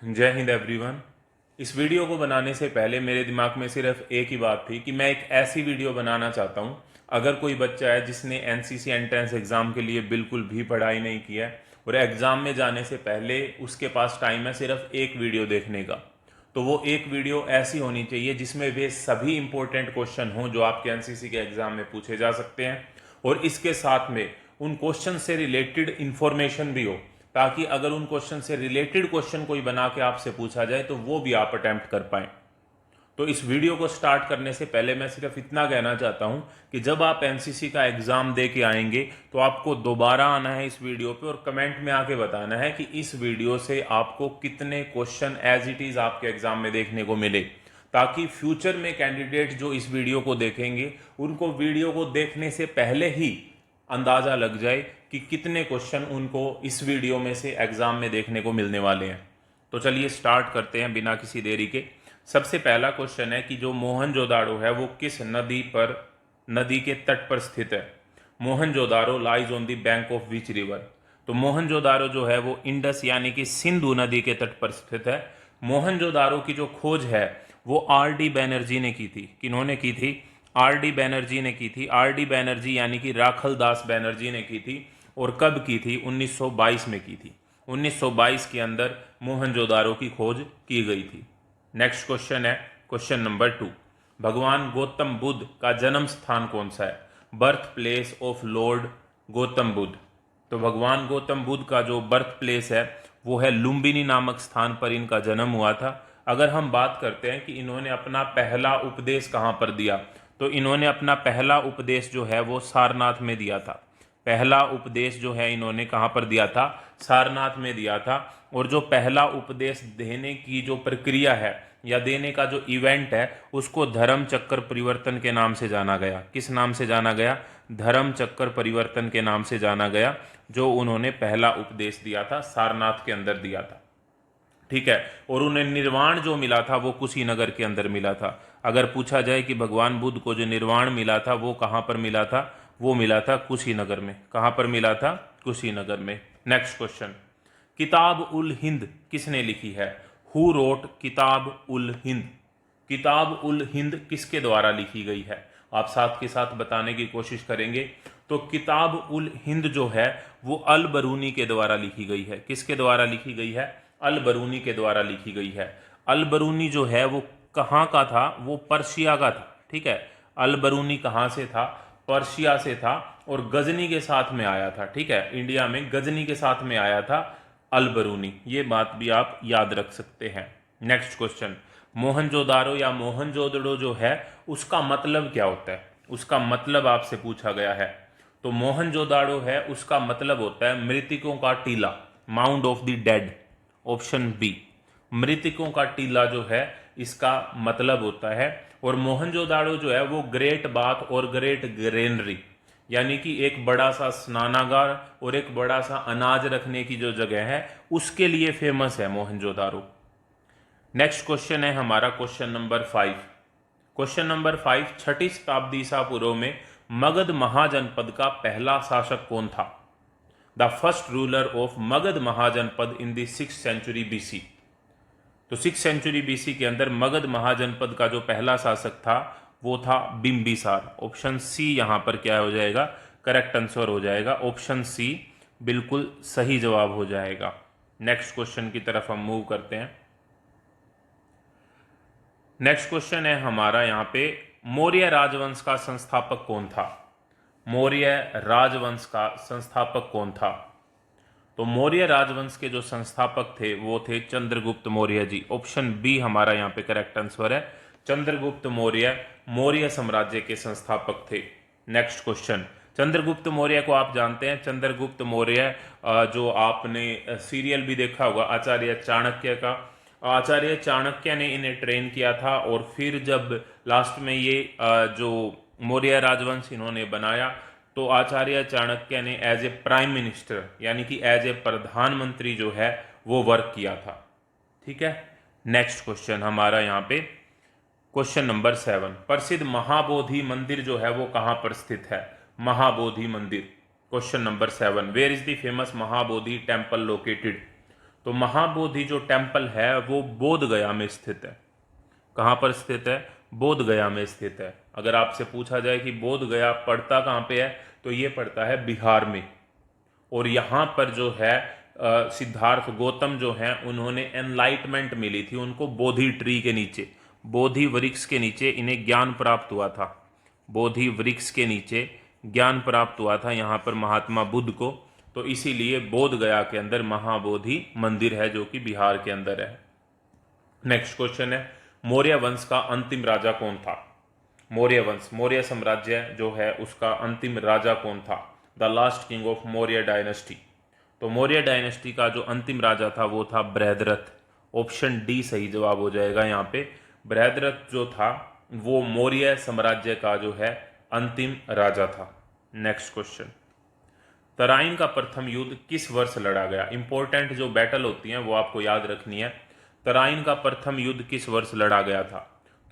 जय हिंद एवरीवन। इस वीडियो को बनाने से पहले मेरे दिमाग में सिर्फ एक ही बात थी कि मैं एक ऐसी वीडियो बनाना चाहता हूँ, अगर कोई बच्चा है जिसने एनसीसी एंट्रेंस एग्ज़ाम के लिए बिल्कुल भी पढ़ाई नहीं की है और एग्ज़ाम में जाने से पहले उसके पास टाइम है सिर्फ एक वीडियो देखने का, तो वो एक वीडियो ऐसी होनी चाहिए जिसमें वे सभी इंपॉर्टेंट क्वेश्चन हों जो आपके एनसीसी के एग्ज़ाम में पूछे जा सकते हैं और इसके साथ में उन क्वेश्चन से रिलेटेड इंफॉर्मेशन भी हो, ताकि अगर उन क्वेश्चन से रिलेटेड क्वेश्चन कोई बना के आपसे पूछा जाए तो वो भी आप अटेम्प्ट कर पाएं। तो इस वीडियो को स्टार्ट करने से पहले मैं सिर्फ इतना कहना चाहता हूं कि जब आप एनसीसी का एग्जाम दे के आएंगे तो आपको दोबारा आना है इस वीडियो पे और कमेंट में आके बताना है कि इस वीडियो से आपको कितने क्वेश्चन एज इट इज आपके एग्जाम में देखने को मिले, ताकि फ्यूचर में कैंडिडेट जो इस वीडियो को देखेंगे उनको वीडियो को देखने से पहले ही अंदाजा लग जाए कि कितने क्वेश्चन उनको इस वीडियो में से एग्जाम में देखने को मिलने वाले हैं। तो चलिए स्टार्ट करते हैं बिना किसी देरी के। सबसे पहला क्वेश्चन है कि जो मोहनजोदाड़ो है वो किस नदी के तट पर स्थित है। Mohenjodaro lies on the bank of which river. तो मोहनजोदाड़ो जो है वो इंडस यानी कि सिंधु नदी के तट पर स्थित है। मोहनजोदाड़ो की जो खोज है वो आर डी बैनर्जी ने की थी। किन्होंने की थी? आर डी बैनर्जी ने की थी। आर डी बैनर्जी यानी कि राखल दास बैनर्जी ने की थी। और कब की थी? 1922 में की थी। 1922 के अंदर मोहनजोदारो की खोज की गई थी। नेक्स्ट क्वेश्चन है क्वेश्चन नंबर 2। भगवान गौतम बुद्ध का जन्म स्थान कौन सा है? Birth place of Lord Gautam Buddha. तो भगवान गौतम बुद्ध का जो बर्थ प्लेस है वो है लुम्बिनी नामक स्थान पर इनका जन्म हुआ था। अगर हम बात करते हैं कि इन्होंने अपना पहला उपदेश कहाँ पर दिया, तो इन्होंने अपना पहला उपदेश जो है वो सारनाथ में दिया था। पहला उपदेश जो है इन्होंने कहाँ पर दिया था? सारनाथ में दिया था। और जो पहला उपदेश देने की जो प्रक्रिया है या देने का जो इवेंट है उसको धर्म चक्कर परिवर्तन के नाम से जाना गया। किस नाम से जाना गया? धर्म चक्कर परिवर्तन के नाम से जाना गया, जो उन्होंने पहला उपदेश दिया था सारनाथ के अंदर दिया था। ठीक है। और उन्हें निर्वाण जो मिला था वो कुशीनगर के अंदर मिला था। अगर पूछा जाए कि भगवान बुद्ध को जो निर्वाण मिला था वो कहाँ पर मिला था, वो मिला था कुशीनगर में। कहाँ पर मिला था? कुशीनगर में। नेक्स्ट क्वेश्चन, किताब उल हिंद किसने लिखी है? हु रोट किताब उल हिंद। किताब उल हिंद किसके द्वारा लिखी गई है? आप साथ के साथ बताने की कोशिश करेंगे। तो किताब उल हिंद जो है वो अल बरूनी के द्वारा लिखी गई है। किसके द्वारा लिखी गई है? अल बरूनी के द्वारा लिखी गई है। अल बरूनी जो है वो कहाँ का था? वो पर्शिया का था। ठीक है। अल बरूनी कहाँ से था? पर्शिया से था और गजनी के साथ में आया था। ठीक है। इंडिया में गजनी के साथ में आया था अल बरूनी। ये बात भी आप याद रख सकते हैं। नेक्स्ट क्वेश्चन, मोहनजोदारो या मोहनजोदड़ो जो है उसका मतलब क्या होता है? उसका मतलब आपसे पूछा गया है। तो मोहनजोदाड़ो है उसका मतलब होता है मृतकों का टीला, mound of the dead. Option B, मृतकों का टीला जो है इसका मतलब होता है। और मोहनजोदाड़ो जो है वो ग्रेट बाथ और ग्रेट ग्रेनरी यानी कि एक बड़ा सा स्नानागार और एक बड़ा सा अनाज रखने की जो जगह है उसके लिए फेमस है मोहनजोदाड़ो। नेक्स्ट क्वेश्चन है हमारा क्वेश्चन नंबर 5। क्वेश्चन नंबर 5, छठी शताब्दी ईसा पूर्व में मगध महाजनपद का पहला शासक कौन था? The first ruler of Magadha Mahajanapada in the 6th century BC. तो 6th सेंचुरी बीसी के अंदर मगध महाजनपद का जो पहला शासक था वो था बिंबिसार। ऑप्शन सी यहां पर क्या हो जाएगा? करेक्ट आंसर हो जाएगा। ऑप्शन सी बिल्कुल सही जवाब हो जाएगा। नेक्स्ट क्वेश्चन की तरफ हम मूव करते हैं। नेक्स्ट क्वेश्चन है हमारा यहाँ पे, मौर्य राजवंश का संस्थापक कौन था? मौर्य राजवंश का संस्थापक कौन था? तो मौर्य राजवंश के जो संस्थापक थे वो थे चंद्रगुप्त मौर्य जी। ऑप्शन बी हमारा यहाँ पे करेक्ट आंसर है। चंद्रगुप्त मौर्य मौर्य साम्राज्य के संस्थापक थे। नेक्स्ट क्वेश्चन, चंद्रगुप्त मौर्य को आप जानते हैं। चंद्रगुप्त मौर्य जो आपने सीरियल भी देखा होगा आचार्य चाणक्य का, आचार्य चाणक्य ने इन्हें ट्रेन किया था और फिर जब लास्ट में ये जो मौर्य राजवंश इन्होंने बनाया तो आचार्य चाणक्य ने एज ए प्राइम मिनिस्टर यानी कि एज ए प्रधानमंत्री जो है वो वर्क किया था। ठीक है। नेक्स्ट क्वेश्चन हमारा यहाँ पे क्वेश्चन नंबर 7, प्रसिद्ध महाबोधि मंदिर जो है वो कहाँ पर स्थित है? महाबोधि मंदिर। Question number 7, where is the famous Mahabodhi temple located? तो महाबोधि जो टेम्पल है वो बोध गया में स्थित है। कहाँ पर स्थित है? बोध गया में स्थित है। अगर आपसे पूछा जाए कि बोध गया पड़ता कहाँ पे है, तो ये पड़ता है बिहार में। और यहाँ पर जो है सिद्धार्थ गौतम जो हैं उन्होंने एनलाइटमेंट मिली थी उनको बोधि ट्री के नीचे, बोधि वृक्ष के नीचे इन्हें ज्ञान प्राप्त हुआ था। बोधि वृक्ष के नीचे ज्ञान प्राप्त हुआ था यहाँ पर महात्मा बुद्ध को। तो इसीलिए बोध गया के अंदर महाबोधि मंदिर है जो कि बिहार के अंदर है। नेक्स्ट क्वेश्चन है, मौर्य वंश का अंतिम राजा कौन था? मौर्य वंश, मौर्य साम्राज्य जो है उसका अंतिम राजा कौन था? The last king of Maurya dynasty. तो मौर्य डायनेस्टी का जो अंतिम राजा था वो था बृहद्रथ। ऑप्शन डी सही जवाब हो जाएगा यहाँ पे। बृहद्रथ जो था वो मौर्य साम्राज्य का जो है अंतिम राजा था। नेक्स्ट क्वेश्चन, तराइन का प्रथम युद्ध किस वर्ष लड़ा गया? इंपॉर्टेंट जो बैटल होती हैं वो आपको याद रखनी है। तराइन का प्रथम युद्ध किस वर्ष लड़ा गया था?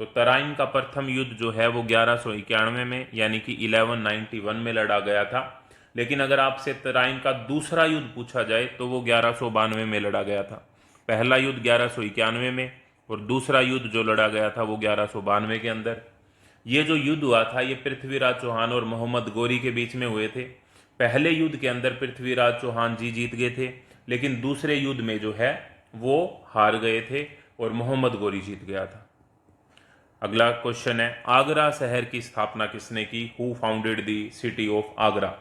तो तराइन का प्रथम युद्ध जो है वो 1191 में यानी कि 1191 में लड़ा गया था। लेकिन अगर आपसे तराइन का दूसरा युद्ध पूछा जाए तो वो 1192 में लड़ा गया था। पहला युद्ध 1191 में और दूसरा युद्ध जो लड़ा गया था वो 1192 के अंदर। ये जो युद्ध हुआ था ये पृथ्वीराज चौहान और मोहम्मद गोरी के बीच में हुए थे। पहले युद्ध के अंदर पृथ्वीराज चौहान जी जीत गए थे, लेकिन दूसरे युद्ध में जो है वो हार गए थे और मोहम्मद गोरी जीत गया था। अगला क्वेश्चन है, आगरा शहर की स्थापना किसने की? Who founded the city of Agra?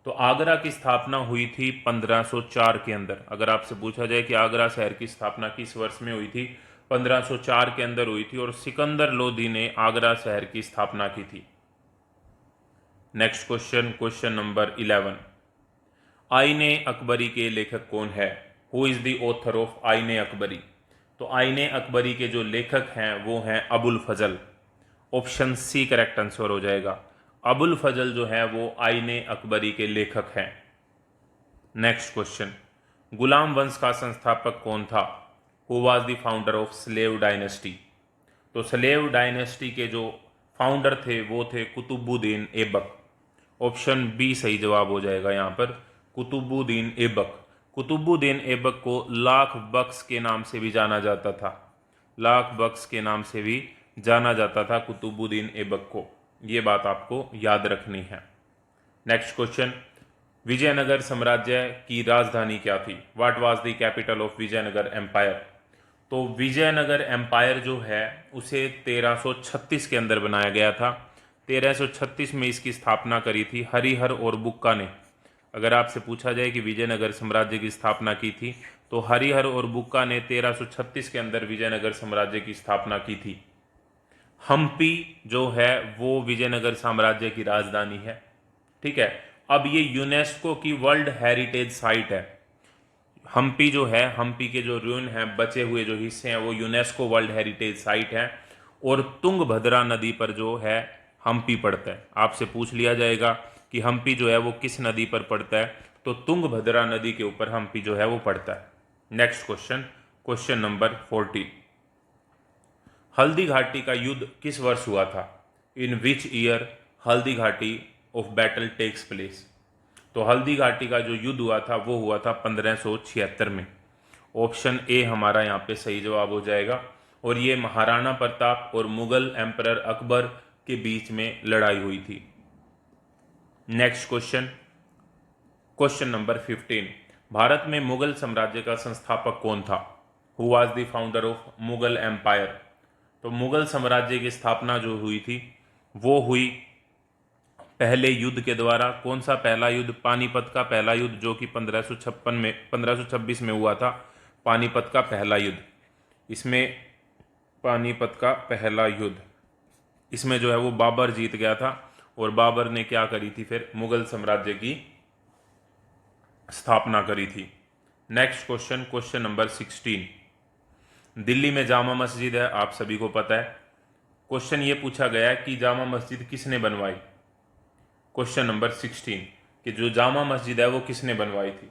तो आगरा की स्थापना हुई थी 1504 के अंदर। अगर आपसे पूछा जाए कि आगरा शहर की स्थापना किस वर्ष में हुई थी, 1504 के अंदर हुई थी और सिकंदर लोदी ने आगरा शहर की स्थापना की थी। नेक्स्ट क्वेश्चन, क्वेश्चन नंबर 11, आईने अकबरी के लेखक कौन है? Who is the author of आईने अकबरी? तो आईने अकबरी के जो लेखक हैं वो हैं अबुल फजल। ऑप्शन सी करेक्ट आंसर हो जाएगा। अबुल फजल जो है वो आईने अकबरी के लेखक हैं। नेक्स्ट क्वेश्चन, गुलाम वंश का संस्थापक कौन था? Who was the founder of slave dynasty? तो स्लेव डायनेस्टी के जो फाउंडर थे वो थे कुतुबुद्दीन ऐबक। ऑप्शन बी सही जवाब हो जाएगा यहाँ पर, कुतुबुद्दीन ऐबक। कुतुबुद्दीन ऐबक को लाख बख्श के नाम से भी जाना जाता था। लाख बख्श के नाम से भी जाना जाता था कुतुबुद्दीन ऐबक को। ये बात आपको याद रखनी है। नेक्स्ट क्वेश्चन, विजयनगर साम्राज्य की राजधानी क्या थी? What was the capital of Vijayanagar empire? तो विजयनगर एम्पायर जो है उसे 1336 के अंदर बनाया गया था। 1336 में इसकी स्थापना करी थी हरिहर और बुक्का ने। अगर आपसे पूछा जाए कि विजयनगर साम्राज्य की स्थापना की थी तो हरिहर और बुक्का ने 1336 के अंदर विजयनगर साम्राज्य की स्थापना की थी। हम्पी जो है वो विजयनगर साम्राज्य की राजधानी है। ठीक है, अब ये यूनेस्को की वर्ल्ड हेरिटेज साइट है। हम्पी जो है, हम्पी के जो रूइन हैं, बचे हुए जो हिस्से हैं वो यूनेस्को वर्ल्ड हेरिटेज साइट है। और तुंगभद्रा नदी पर जो है हम्पी पड़ता है। आपसे पूछ लिया जाएगा कि हम्पी जो है वो किस नदी पर पड़ता है, तो तुंगभद्रा नदी के ऊपर हम्पी जो है वो पड़ता है। Next question, question number 40, Haldi Ghati का युद्ध किस वर्ष हुआ था? इन which year Haldi Ghati of battle takes place? तो हल्दी घाटी का जो युद्ध हुआ था वो हुआ था 1576 में। ऑप्शन ए हमारा यहाँ पे सही जवाब हो जाएगा। और ये महाराणा प्रताप और मुगल एम्परर अकबर के बीच में लड़ाई हुई थी। Next question, question number 15, Bharat में मुगल साम्राज्य का संस्थापक कौन था? Who was the founder of Mughal empire? तो मुगल साम्राज्य की स्थापना जो हुई थी वो हुई पहले युद्ध के द्वारा। कौन सा पहला युद्ध? पानीपत का पहला युद्ध जो कि 1526 में हुआ था। पानीपत का पहला युद्ध, इसमें पानीपत का पहला युद्ध, इसमें जो है वो बाबर जीत गया था। और बाबर ने क्या करी थी फिर? मुगल साम्राज्य की स्थापना करी थी। Next question, question number 16, Delhi में जामा मस्जिद है, आप सभी को पता है। क्वेश्चन ये पूछा गया है कि जामा मस्जिद किसने बनवाई? क्वेश्चन नंबर 16 कि जो जामा मस्जिद है वो किसने बनवाई थी?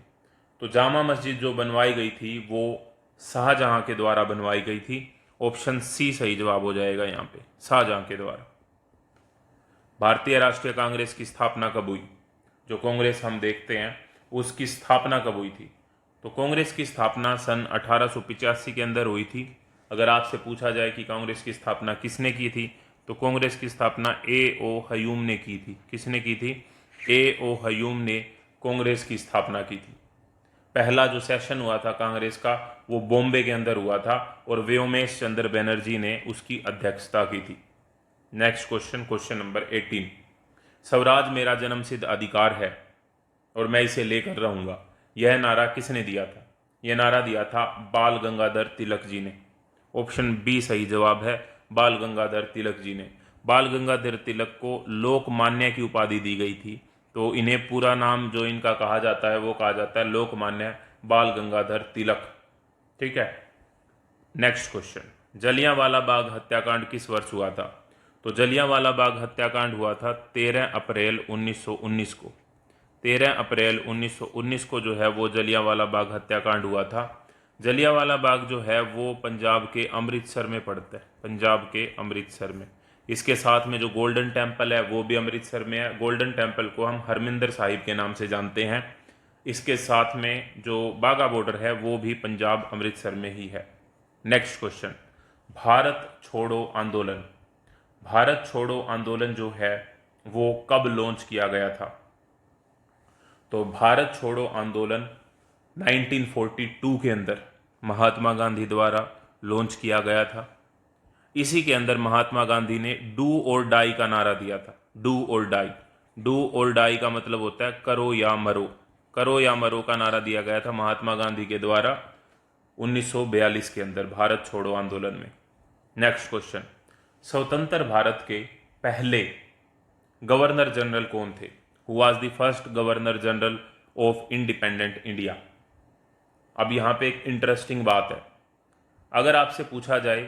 तो जामा मस्जिद जो बनवाई गई थी वो शाहजहां के द्वारा बनवाई गई थी। ऑप्शन सी सही जवाब हो जाएगा यहाँ पे, शाहजहां के द्वारा। भारतीय राष्ट्रीय कांग्रेस की स्थापना कब हुई? जो कांग्रेस हम देखते हैं उसकी स्थापना कब हुई थी? तो कांग्रेस की स्थापना सन 1885 के अंदर हुई थी। अगर आपसे पूछा जाए कि कांग्रेस की स्थापना किसने की थी, तो कांग्रेस की स्थापना ए ओ हयूम ने की थी। किसने की थी? ए ओ हयूम ने कांग्रेस की स्थापना की थी। पहला जो सेशन हुआ था कांग्रेस का वो बॉम्बे के अंदर हुआ था और व्योमेश चंद्र बनर्जी ने उसकी अध्यक्षता की थी। Next question, question number 18। Swaraj मेरा जन्मसिद्ध अधिकार है और मैं इसे लेकर रहूंगा, यह नारा किसने दिया था? यह नारा दिया था बाल गंगाधर तिलक जी ने। ऑप्शन बी सही जवाब है, बाल गंगाधर तिलक जी ने। बाल गंगाधर तिलक को लोकमान्य की उपाधि दी गई थी, तो इन्हें पूरा नाम जो इनका कहा जाता है वो कहा जाता है लोकमान्य बाल गंगाधर तिलक। ठीक है। नेक्स्ट क्वेश्चन, जलियांवाला बाग हत्याकांड किस वर्ष हुआ था? तो जलियांवाला बाग हत्याकांड हुआ था 13 अप्रैल 1919 को। 13 अप्रैल 1919 को जो है वो जलियांवाला बाग हत्याकांड हुआ था। जलियांवाला बाग जो है वो पंजाब के अमृतसर में पड़ता है, पंजाब के अमृतसर में। इसके साथ में जो गोल्डन टेम्पल है वो भी अमृतसर में है। गोल्डन टेम्पल को हम हरमिंदर साहिब के नाम से जानते हैं। इसके साथ में जो बाघा बॉर्डर है वो भी पंजाब अमृतसर में ही है। नेक्स्ट क्वेश्चन, भारत छोड़ो आंदोलन। भारत छोड़ो आंदोलन जो है वो कब लॉन्च किया गया था? तो भारत छोड़ो आंदोलन 1942 के अंदर महात्मा गांधी द्वारा लॉन्च किया गया था। इसी के अंदर महात्मा गांधी ने डू और डाई का नारा दिया था। डू और डाई, डू और डाई का मतलब होता है करो या मरो। करो या मरो का नारा दिया गया था महात्मा गांधी के द्वारा 1942 के अंदर भारत छोड़ो आंदोलन में। नेक्स्ट क्वेश्चन, स्वतंत्र भारत के पहले गवर्नर जनरल कौन थे? Who was the first governor general of independent India? अब यहां पे एक इंटरेस्टिंग बात है। अगर आपसे पूछा जाए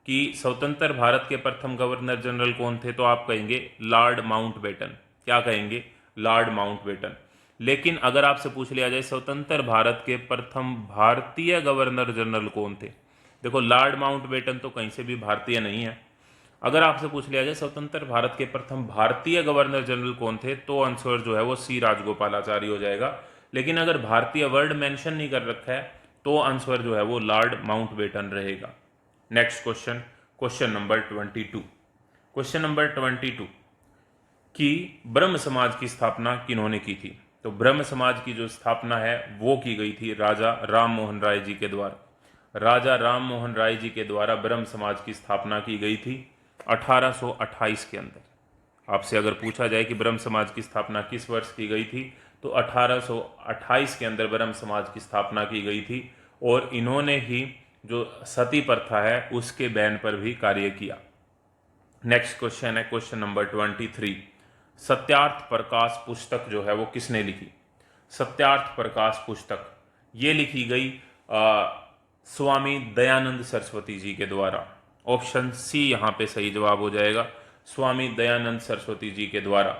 कि स्वतंत्र भारत के प्रथम गवर्नर जनरल कौन थे, तो आप कहेंगे लॉर्ड माउंटबेटन। क्या कहेंगे? Lord Mountbatten. लेकिन अगर आपसे पूछ लिया जाए स्वतंत्र भारत के प्रथम भारतीय गवर्नर जनरल कौन थे, देखो लॉर्ड माउंटबेटन तो कहीं से भी भारतीय नहीं है। अगर आपसे पूछ लिया जाए स्वतंत्र भारत के प्रथम भारतीय गवर्नर जनरल कौन थे, तो आंसर जो है वो सी राजगोपालाचारी हो जाएगा। लेकिन अगर भारतीय वर्ड मेंशन नहीं कर रखा है तो आंसर जो है वो लॉर्ड माउंटबेटन रहेगा। Next question, question number 22। Question number 22 कि ब्रह्म समाज की स्थापना किन्होंने की थी? तो ब्रह्म समाज की जो स्थापना है वो की गई थी राजा राम मोहन राय जी के द्वारा। राजा राम मोहन राय जी के द्वारा ब्रह्म समाज की स्थापना की गई थी 1828 के अंदर। आपसे अगर पूछा जाए कि ब्रह्म समाज की स्थापना किस वर्ष की गई थी, तो 1828 के अंदर ब्रह्म समाज की स्थापना की गई थी और इन्होंने ही जो सती प्रथा है उसके बैन पर भी कार्य किया। नेक्स्ट क्वेश्चन है क्वेश्चन नंबर 23। सत्यार्थ प्रकाश पुस्तक जो है वो किसने लिखी? सत्यार्थ प्रकाश पुस्तक ये लिखी गई स्वामी दयानंद सरस्वती जी के द्वारा। ऑप्शन सी यहाँ पे सही जवाब हो जाएगा, स्वामी दयानंद सरस्वती जी के द्वारा।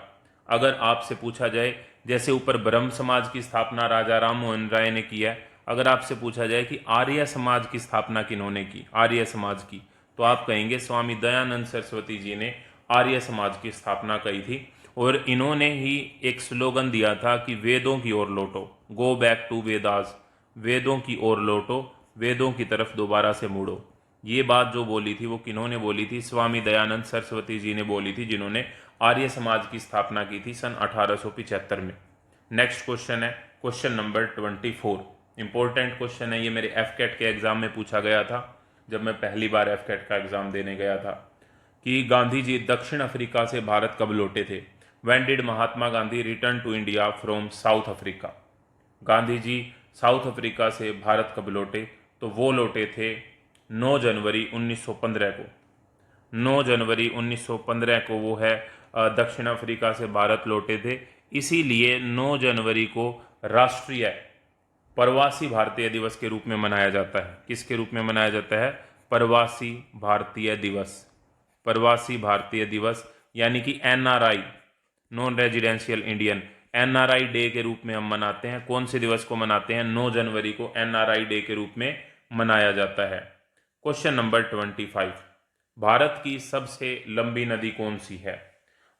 अगर आपसे पूछा जाए, जैसे ऊपर ब्रह्म समाज की स्थापना राजा राम मोहन राय ने की है, अगर आपसे पूछा जाए कि आर्य समाज की स्थापना किन्होंने की, आर्य समाज की, तो आप कहेंगे स्वामी दयानंद सरस्वती जी ने आर्य समाज की स्थापना की थी। और इन्होंने ही एक स्लोगन दिया था कि वेदों की ओर लौटो, गो बैक टू वेदास, वेदों की ओर लौटो, वेदों की तरफ दोबारा से मुड़ो। ये बात जो बोली थी वो किन्होंने बोली थी? स्वामी दयानंद सरस्वती जी ने बोली थी, जिन्होंने आर्य समाज की स्थापना की थी सन 1875 में। नेक्स्ट क्वेश्चन है क्वेश्चन नंबर 24। इंपॉर्टेंट क्वेश्चन है ये, मेरे एफकेट के एग्जाम में पूछा गया था जब मैं पहली बार एफकेट का एग्जाम देने गया था, कि गांधी जी दक्षिण अफ्रीका से भारत कब लौटे थे? When did Mahatma Gandhi return to India from South Africa? Gandhi ji South Africa से भारत कब लौटे? तो वो लौटे थे 9 जनवरी 1915 को। 9 जनवरी 1915 को वो है दक्षिण अफ्रीका से भारत लौटे थे। इसीलिए 9 जनवरी को राष्ट्रीय प्रवासी भारतीय दिवस के रूप में मनाया जाता है। किसके रूप में मनाया जाता है? प्रवासी भारतीय दिवस। प्रवासी भारतीय दिवस यानी कि NRI, non residential Indian, NRI day के रूप में हम मनाते हैं। कौन से दिवस को मनाते हैं? 9 जनवरी को एनआरआई डे के रूप में मनाया जाता है। Question number 25। भारत की सबसे लंबी नदी कौन सी है?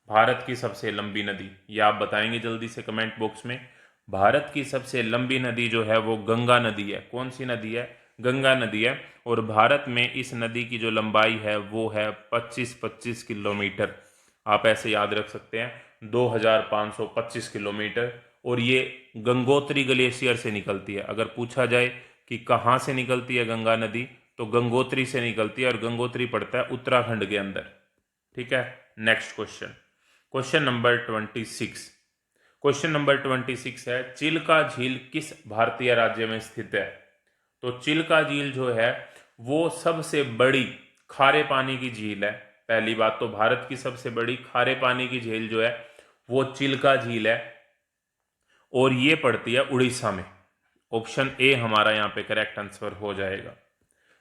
भारत की सबसे लंबी नदी, ये आप बताएंगे जल्दी से कमेंट बॉक्स में। भारत की सबसे लंबी नदी जो है वो गंगा नदी है। कौन सी नदी है? गंगा नदी है। और भारत में इस नदी की जो लंबाई है वो है 25 किलोमीटर। आप ऐसे याद रख सकते हैं, 2525 किलोमीटर। और ये गंगोत्री ग्लेशियर से निकलती है। अगर पूछा जाए कि कहाँ से निकलती है गंगा नदी, तो गंगोत्री से निकलती है, और गंगोत्री पड़ता है उत्तराखंड के अंदर। ठीक है। Next question, question number 26। Question number 26 है, चिल्का झील किस भारतीय राज्य में स्थित है? तो चिल्का झील जो है वो सबसे बड़ी खारे पानी की झील है। पहली बात तो भारत की सबसे बड़ी खारे पानी की झील जो है वो चिल्का झील है, और ये पड़ती है उड़ीसा में। ऑप्शन ए हमारा यहाँ पे करेक्ट आंसर हो जाएगा।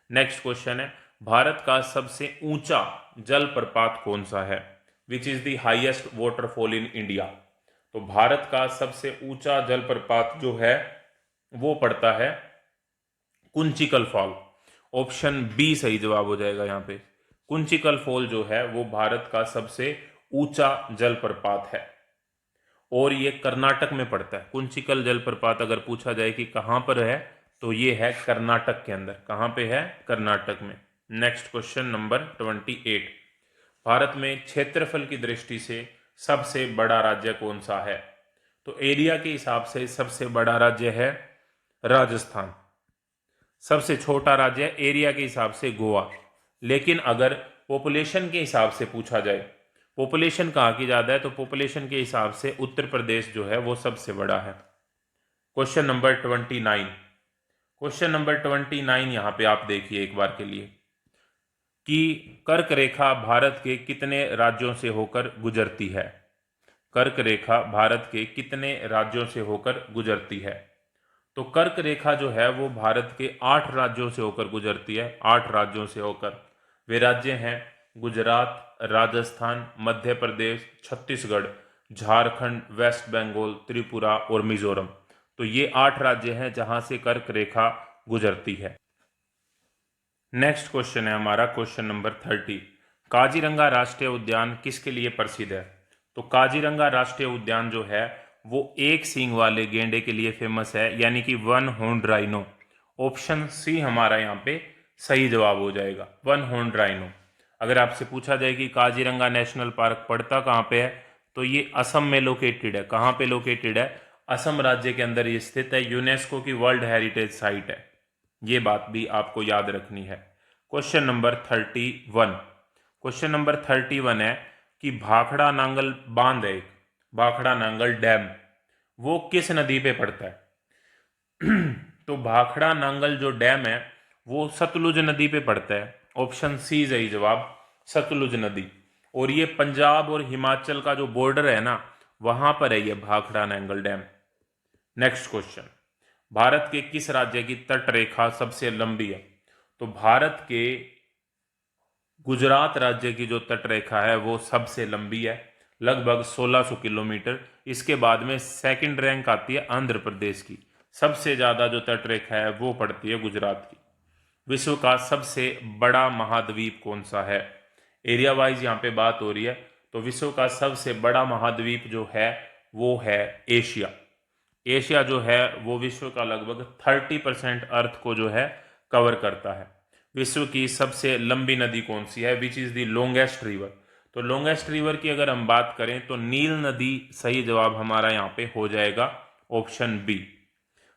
नेक्स्ट क्वेश्चन है, भारत का सबसे ऊंचा जलप्रपात कौन सा है? Which is the highest waterfall in India? तो भारत का सबसे ऊंचा जलप्रपात जो है वो पड़ता है कुंचिकल फॉल। ऑप्शन बी सही जवाब हो जाएगा यहाँ पे। कुंचिकल फॉल जो है वो भारत का सबसे ऊंचा जलप्रपात है, और ये कर्नाटक में पड़ता है। कुंचिकल जलप्रपात अगर पूछा जाए कि कहाँ पर है, तो ये है कर्नाटक के अंदर। कहाँ पे है? कर्नाटक में। Next question number 28। भारत में क्षेत्रफल की दृष्टि से सबसे बड़ा राज्य कौन सा है? तो एरिया के हिसाब से सबसे बड़ा राज्य है राजस्थान। सबसे छोटा राज्य है एरिया के हिसाब से गोवा। लेकिन अगर पॉपुलेशन के हिसाब से पूछा जाए, पॉपुलेशन कहाँ की ज़्यादा है, तो पॉपुलेशन के हिसाब से उत्तर प्रदेश जो है वो सबसे बड़ा है। Question number 29। क्वेश्चन नंबर 29 यहाँ पे आप देखिए एक बार के लिए, कि कर्क रेखा भारत के कितने राज्यों से होकर गुजरती है? कर्क रेखा भारत के कितने राज्यों से होकर गुजरती है? तो कर्क रेखा जो है वो भारत के 8 राज्यों से होकर गुजरती है। 8 राज्यों से होकर। वे राज्य हैं गुजरात, राजस्थान, मध्य प्रदेश, छत्तीसगढ़, झारखंड, वेस्ट बंगाल, त्रिपुरा और मिजोरम। तो ये 8 राज्य हैं जहां से कर्क रेखा गुजरती है। नेक्स्ट क्वेश्चन है हमारा क्वेश्चन नंबर 30। काजीरंगा राष्ट्रीय उद्यान किसके लिए प्रसिद्ध है? तो काजीरंगा राष्ट्रीय उद्यान जो है वो एक सींग वाले गेंडे के लिए फेमस है, यानी कि one horned rhino. Option C हमारा यहाँ पे सही जवाब हो जाएगा, वन हॉर्न्ड राइनो। अगर आपसे पूछा जाए कि काजीरंगा नेशनल पार्क पड़ता कहाँ पे है, तो ये असम में लोकेटेड है। कहाँ पे लोकेटेड है? असम राज्य के अंदर ये स्थित है। यूनेस्को की वर्ल्ड हेरिटेज साइट है। ये बात भी आपको याद रखनी है। Question number 31। क्वेश्चन नंबर 31 है कि भाखड़ा नांगल बांध है, भाखड़ा नांगल डैम, वो किस नदी पे पड़ता है? तो भाखड़ा नांगल जो डैम है वो सतलुज नदी पे पड़ता है। ऑप्शन सी सही जवाब, सतलुज नदी। और ये पंजाब और हिमाचल का जो बॉर्डर है ना, वहां पर है ये Bhakra Nangal dam. Next question, Bharat के किस राज्य की तट रेखा सबसे लंबी है? तो भारत के गुजरात राज्य की जो तट रेखा है वो सबसे लंबी है, लगभग 1600 किलोमीटर। इसके बाद में सेकंड रैंक आती है आंध्र प्रदेश की। सबसे ज्यादा जो तट रेखा है वो पड़ती है गुजरात की। विश्व का सबसे बड़ा महाद्वीप कौन सा है? एरिया वाइज यहाँ पे बात हो रही है। तो विश्व का सबसे बड़ा महाद्वीप जो है वो है एशिया। एशिया जो है वो विश्व का लगभग 30% अर्थ को जो है कवर करता है। विश्व की सबसे लंबी नदी कौन सी है? Which is the longest river? तो लॉन्गेस्ट रिवर की अगर हम बात करें तो नील नदी सही जवाब हमारा यहाँ पे हो जाएगा, ऑप्शन बी।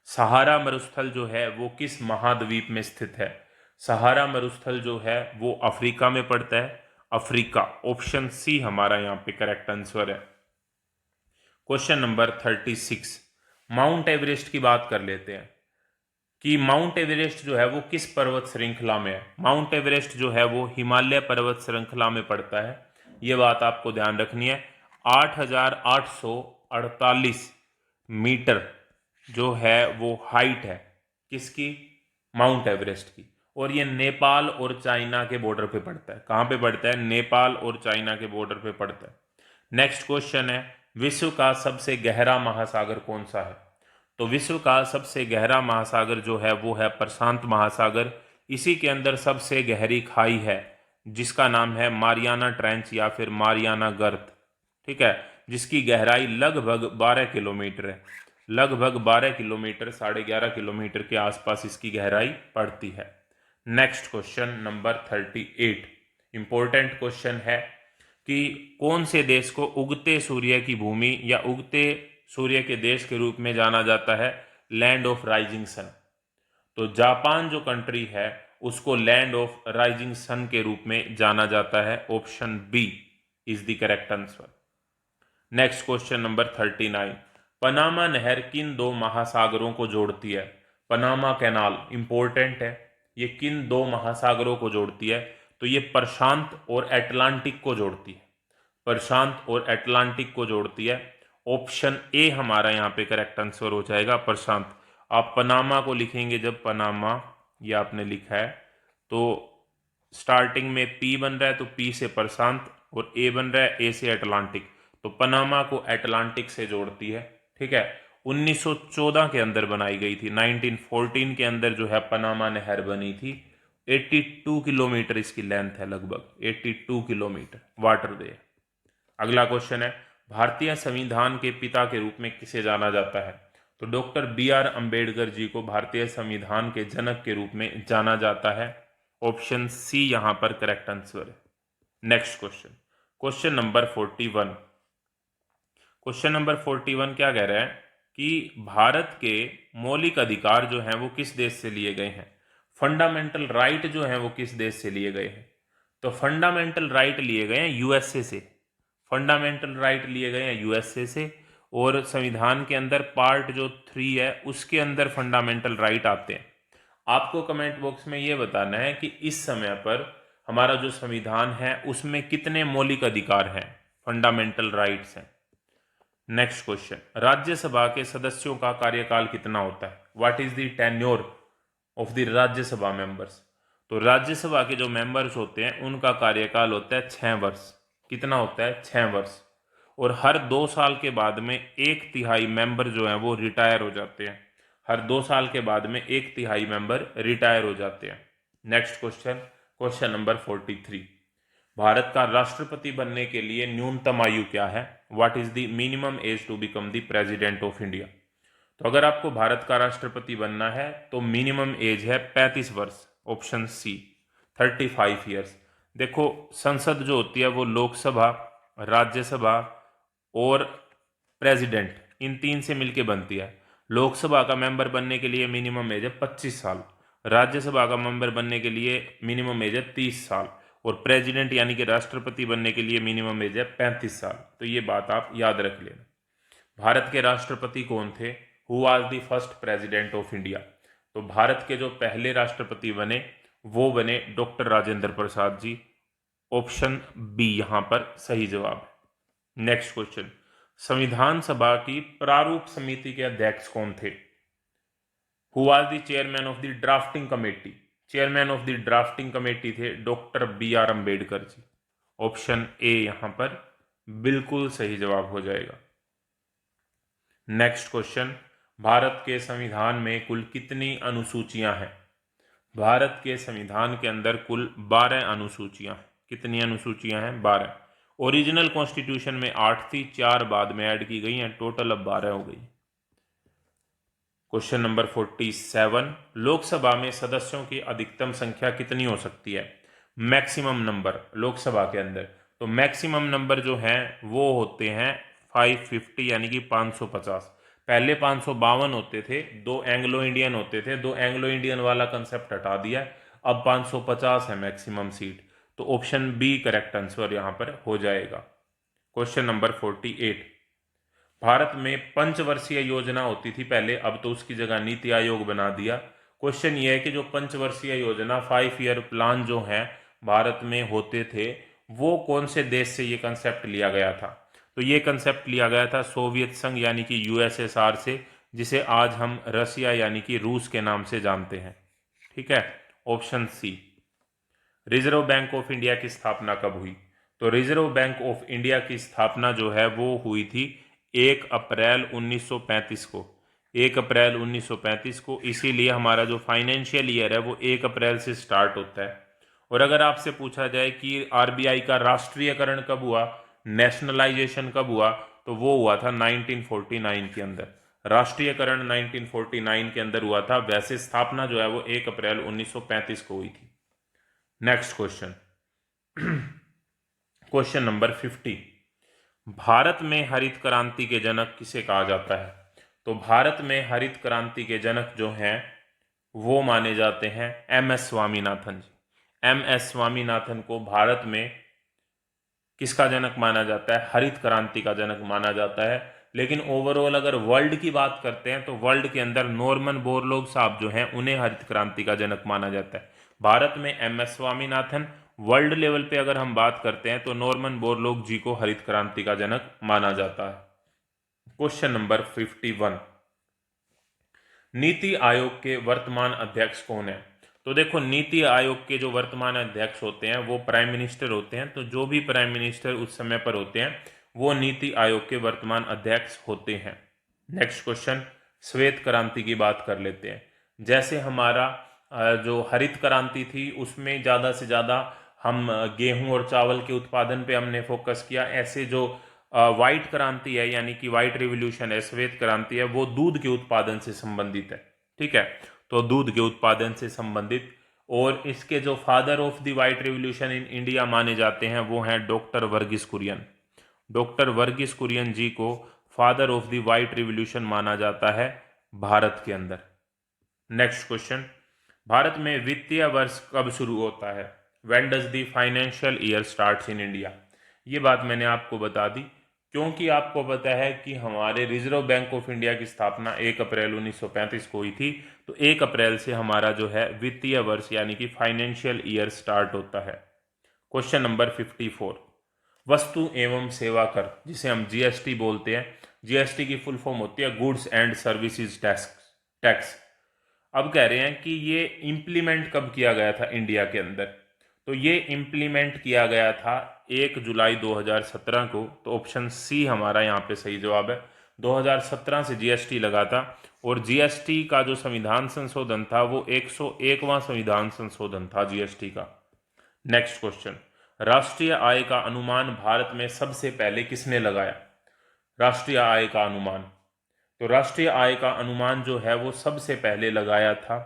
सहारा मरुस्थल जो है वो किस महाद्वीप में स्थित है? सहारा मरुस्थल जो है वो अफ्रीका में पड़ता है, अफ्रीका। ऑप्शन सी हमारा यहाँ पे करेक्ट आंसर है। Question number 36। माउंट एवरेस्ट की बात कर लेते हैं कि माउंट एवरेस्ट जो है वो किस पर्वत श्रृंखला में है। माउंट एवरेस्ट जो है वो हिमालय पर्वत श्रृंखला में पड़ता है। ये बात आपको ध्यान रखनी है। 8,848 मीटर जो है वो हाइट है किसकी? माउंट एवरेस्ट की। और ये नेपाल और चाइना के बॉर्डर पे पड़ता है। कहाँ पे पड़ता है? नेपाल और चाइना के बॉर्डर पे पड़ता है। नेक्स्ट क्वेश्चन है, विश्व का सबसे गहरा महासागर कौन सा है? तो विश्व का सबसे गहरा महासागर जो है वो है प्रशांत महासागर। इसी के अंदर सबसे गहरी खाई है जिसका नाम है मारियाना ट्रेंच या फिर मारियाना गर्त। ठीक है, जिसकी गहराई लगभग 12 किलोमीटर है। लगभग 12 किलोमीटर, 11.5 किलोमीटर के आसपास इसकी गहराई पड़ती है। Next question number 38, important question है कि कौन से देश को उगते सूर्य की भूमि या उगते सूर्य के देश के रूप में जाना जाता है, लैंड ऑफ राइजिंग सन। तो जापान जो कंट्री है उसको लैंड ऑफ राइजिंग सन के रूप में जाना जाता है। Option B is the correct answer. Next question number 39, Panama नहर किन दो महासागरों को जोड़ती है? पनामा कैनाल इंपॉर्टेंट है, ये किन दो महासागरों को जोड़ती है? तो ये प्रशांत और अटलांटिक को जोड़ती है, प्रशांत और अटलांटिक को जोड़ती है। ऑप्शन ए हमारा यहाँ पे करेक्ट आंसर हो जाएगा, प्रशांत। आप पनामा को लिखेंगे, जब पनामा ये आपने लिखा है तो स्टार्टिंग में पी बन रहा है तो पी से प्रशांत और ए बन रहा है ए से अटलांटिक, तो पनामा को अटलांटिक से जोड़ती है। ठीक है, 1914 के अंदर बनाई गई थी, 1914 के अंदर जो है पनामा नहर बनी थी। 82 किलोमीटर इसकी लेंथ है, लगभग 82 किलोमीटर वाटर वे। अगला क्वेश्चन है, भारतीय संविधान के पिता के रूप में किसे जाना जाता है? तो डॉक्टर बी आर अंबेडकर जी को भारतीय संविधान के जनक के रूप में जाना जाता है। ऑप्शन सी यहां पर करेक्ट आंसर है। Next question, question number 41। Question number 41 क्या कह रहा है कि भारत के मौलिक अधिकार जो हैं वो किस देश से लिए गए हैं? फंडामेंटल राइट जो हैं वो किस देश से लिए गए हैं? तो फंडामेंटल राइट लिए गए हैं यूएसए से, फंडामेंटल राइट लिए गए हैं यूएसए से। और संविधान के अंदर पार्ट जो 3 है उसके अंदर फंडामेंटल राइट आते हैं। आपको कमेंट बॉक्स में ये बताना है कि इस समय पर हमारा जो संविधान है उसमें कितने मौलिक अधिकार हैं, फंडामेंटल राइट्स हैं। नेक्स्ट क्वेश्चन, राज्यसभा के सदस्यों का कार्यकाल कितना होता है? What is the tenure of the Rajya Sabha members? तो राज्यसभा के जो मेंबर्स होते हैं उनका कार्यकाल होता है 6 वर्ष। कितना होता है? 6 वर्ष। और हर 2 साल के बाद में 1/3 मेंबर जो है वो रिटायर हो जाते हैं, हर 2 साल के बाद में 1/3 मेंबर रिटायर हो जाते हैं। Next question, question number 43, Bharat का राष्ट्रपति बनने के लिए न्यूनतम आयु क्या है? What is the minimum age to become the president of India? तो अगर आपको भारत का राष्ट्रपति बनना है तो मिनिमम एज है 35 वर्ष। Option C 35 years. देखो, संसद जो होती है वो लोकसभा, राज्यसभा और प्रेसिडेंट, इन 3 से मिलके बनती है। लोकसभा का मेंबर बनने के लिए मिनिमम एज है 25 साल, राज्यसभा का मेंबर बनने के लिए मिनिमम एज है 30 साल, और प्रेसिडेंट यानी कि राष्ट्रपति बनने के लिए मिनिमम एज है 35 साल। तो ये बात आप याद रख लेना। भारत के राष्ट्रपति कौन थे? Who was the first president of India? तो भारत के जो पहले राष्ट्रपति बने वो बने doctor Rajendra Prasad ji. Option B यहां पर सही जवाब है। नेक्स्ट क्वेश्चन, संविधान सभा की प्रारूप समिति के अध्यक्ष कौन थे? Who was the chairman of the drafting committee? Chairman of the drafting committee थे doctor B R Ambedkar ji. Option A यहां पर बिल्कुल सही जवाब हो जाएगा। नेक्स्ट क्वेश्चन, भारत के संविधान में कुल कितनी अनुसूचियां हैं? भारत के संविधान के अंदर कुल 12 अनुसूचियां हैं। कितनी अनुसूचियां हैं? 12। ओरिजिनल कॉन्स्टिट्यूशन में 8 थी, 4 बाद में ऐड की गई हैं, टोटल अब 12 हो गई। क्वेश्चन नंबर 47, लोकसभा में सदस्यों की अधिकतम संख्या कितनी हो सकती है? मैक्सिमम नंबर लोकसभा के अंदर, तो मैक्सिमम नंबर जो हैं वो होते हैं 550 यानी कि 550। पहले 552 होते थे, 2 एंग्लो इंडियन होते थे, 2 एंग्लो इंडियन वाला कंसेप्ट हटा दिया, अब 550 है मैक्सिमम सीट। तो ऑप्शन बी करेक्ट आंसर यहां पर हो जाएगा। क्वेश्चन नंबर 48, भारत में पंचवर्षीय योजना होती थी पहले, अब तो उसकी जगह नीति आयोग बना दिया। क्वेश्चन ये है कि जो पंचवर्षीय योजना 5 ईयर प्लान जो है भारत में होते थे वो कौन से देश से ये कंसेप्ट लिया गया था? तो ये कंसेप्ट लिया गया था सोवियत संघ यानी कि यूएसएसआर से, जिसे आज हम रसिया यानी कि रूस के नाम से जानते हैं। ठीक है, option C. Reserve Bank of India की स्थापना कब हुई? तो रिजर्व बैंक ऑफ इंडिया की स्थापना जो है वो हुई थी 1 अप्रैल 1935 को, 1 अप्रैल 1935 को। इसीलिए हमारा जो फाइनेंशियल ईयर है वो 1 अप्रैल से स्टार्ट होता है। और अगर आपसे पूछा जाए कि आरबीआई का राष्ट्रीयकरण कब हुआ, नेशनलाइजेशन कब हुआ, तो वो हुआ था 1949 के अंदर। राष्ट्रीयकरण 1949 के अंदर हुआ था, वैसे स्थापना जो है वो 1 अप्रैल 1935 को हुई थी। Next question, question number 50, Bharat में हरित क्रांति के जनक किसे कहा जाता है? तो भारत में हरित क्रांति के जनक जो हैं वो माने जाते हैं MS स्वामीनाथन जी। MS स्वामीनाथन को भारत में किसका जनक माना जाता है? हरित क्रांति का जनक माना जाता है। लेकिन ओवरऑल अगर वर्ल्ड की बात करते हैं तो वर्ल्ड के अंदर नॉर्मन बोरलॉग साहब जो हैं उन्हें हरित क्रांति का जनक माना जाता है। भारत में MS स्वामीनाथन, वर्ल्ड लेवल पे अगर हम बात करते हैं तो नॉर्मन बोरलॉग जी को हरित क्रांति का जनक माना जाता है। क्वेश्चन नंबर 51, नीति आयोग के वर्तमान अध्यक्ष कौन है? तो देखो, नीति आयोग के जो वर्तमान अध्यक्ष होते हैं वो प्राइम मिनिस्टर होते हैं। तो जो भी प्राइम मिनिस्टर उस समय पर होते हैं वो नीति आयोग के वर्तमान अध्यक्ष होते हैं। नेक्स्ट क्वेश्चन, श्वेत क्रांति की बात कर लेते हैं। जैसे हमारा जो हरित क्रांति थी उसमें ज़्यादा से ज़्यादा हम गेहूं और चावल के उत्पादन पे हमने फोकस किया, ऐसे जो वाइट क्रांति है यानी कि वाइट रिवोल्यूशन है, श्वेत क्रांति है, वो दूध के उत्पादन से संबंधित है। ठीक है, तो दूध के उत्पादन से संबंधित, और इसके जो father of the white revolution in India माने जाते हैं वो हैं डॉक्टर वर्गीस कुरियन। डॉक्टर वर्गीस कुरियन जी को father of the white revolution माना जाता है भारत के अंदर। नेक्स्ट क्वेश्चन, भारत में वित्तीय वर्ष कब शुरू होता है? When does the financial year starts in India? ये बात मैंने आपको बता दी क्योंकि आपको पता है कि हमारे रिजर्व बैंक ऑफ इंडिया की स्थापना 1 अप्रैल 1935 को हुई थी। तो 1 अप्रैल से हमारा जो है वित्तीय वर्ष यानी कि फाइनेंशियल ईयर स्टार्ट होता है। क्वेश्चन नंबर 54, वस्तु एवं सेवा कर जिसे हम GST बोलते हैं, GST की फुल फॉर्म होती है गुड्स एंड सर्विसेज टैक्स। अब कह रहे हैं कि ये इम्प्लीमेंट कब किया गया था इंडिया के अंदर? तो ये इम्प्लीमेंट किया गया था 1 जुलाई 2017 को। तो ऑप्शन सी हमारा यहाँ पे सही जवाब है। 2017 से GST लगा था और GST का जो संविधान संशोधन था वो 101वां संविधान संशोधन था GST का। नेक्स्ट क्वेश्चन, राष्ट्रीय आय का अनुमान भारत में सबसे पहले किसने लगाया? राष्ट्रीय आय का अनुमान, तो राष्ट्रीय आय का अनुमान जो है वो सबसे पहले लगाया था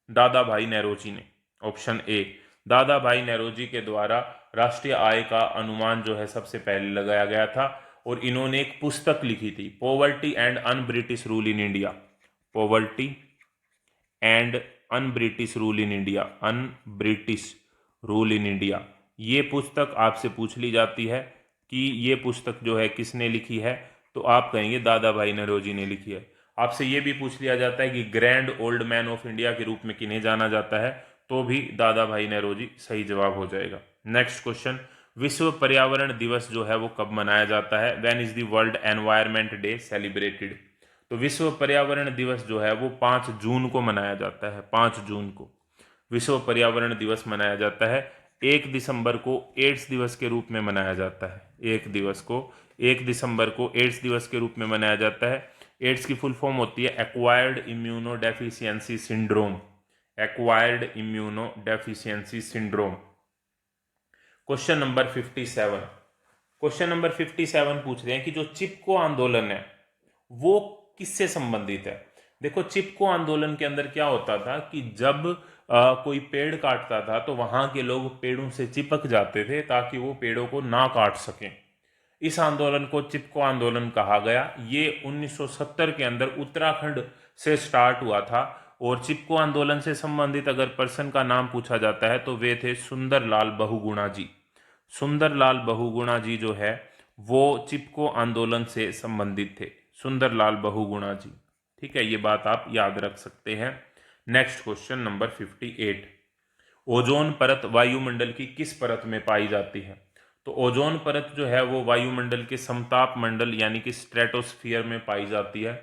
दादा भाई नेरोजी ने। ऑप्शन ए, दादा भाई नेरोजी के द्वारा राष्ट्रीय आय का अनुमान जो है सबसे पहले लगाया गया था और इन्होंने एक पुस्तक लिखी थी, poverty and un British rule in India. Poverty and un British rule in India, un British rule in India. ये पुस्तक आपसे पूछ ली जाती है कि ये पुस्तक जो है किसने लिखी है, तो आप कहेंगे दादा भाई नौरोजी ने लिखी है। आपसे ये भी पूछ लिया जाता है कि grand old man of India के रूप में किन्हें जाना जाता है, तो भी दादा भाई नौरोजी सही जवाब हो जाएगा। नेक्स्ट क्वेश्चन, विश्व पर्यावरण दिवस जो है वो कब मनाया जाता है? When is the world environment day celebrated? तो विश्व पर्यावरण दिवस जो है वो 5 जून को मनाया जाता है। 5 जून को विश्व पर्यावरण दिवस मनाया जाता है। 1 दिसंबर को एड्स दिवस के रूप में मनाया जाता है। 1 दिसंबर को एड्स दिवस के रूप में मनाया जाता है। एड्स की फुल फॉर्म होती है acquired immuno deficiency syndrome. Acquired immuno deficiency syndrome. Question number 57, question number 57 पूछ रहे हैं कि जो चिपको आंदोलन है वो किससे संबंधित है? देखो, चिपको आंदोलन के अंदर क्या होता था कि जब कोई पेड़ काटता था तो वहां के लोग पेड़ों से चिपक जाते थे ताकि वो पेड़ों को ना काट सकें। इस आंदोलन को चिपको आंदोलन कहा गया। ये 1970 के अंदर उत्तराखंड से स्टार्ट हुआ था और चिपको आंदोलन से संबंधित अगर पर्सन का नाम पूछा जाता है तो वे थे सुंदरलाल बहुगुणा जी। सुंदरलाल बहुगुणा जी जो है वो चिपको आंदोलन से संबंधित थे, सुंदरलाल बहुगुणा जी। ठीक है, ये बात आप याद रख सकते हैं। नेक्स्ट क्वेश्चन नंबर 58, ओजोन परत वायुमंडल की किस परत में पाई जाती है? तो ओजोन परत जो है वो वायुमंडल के समताप मंडल यानी कि स्ट्रेटोस्फियर में पाई जाती है।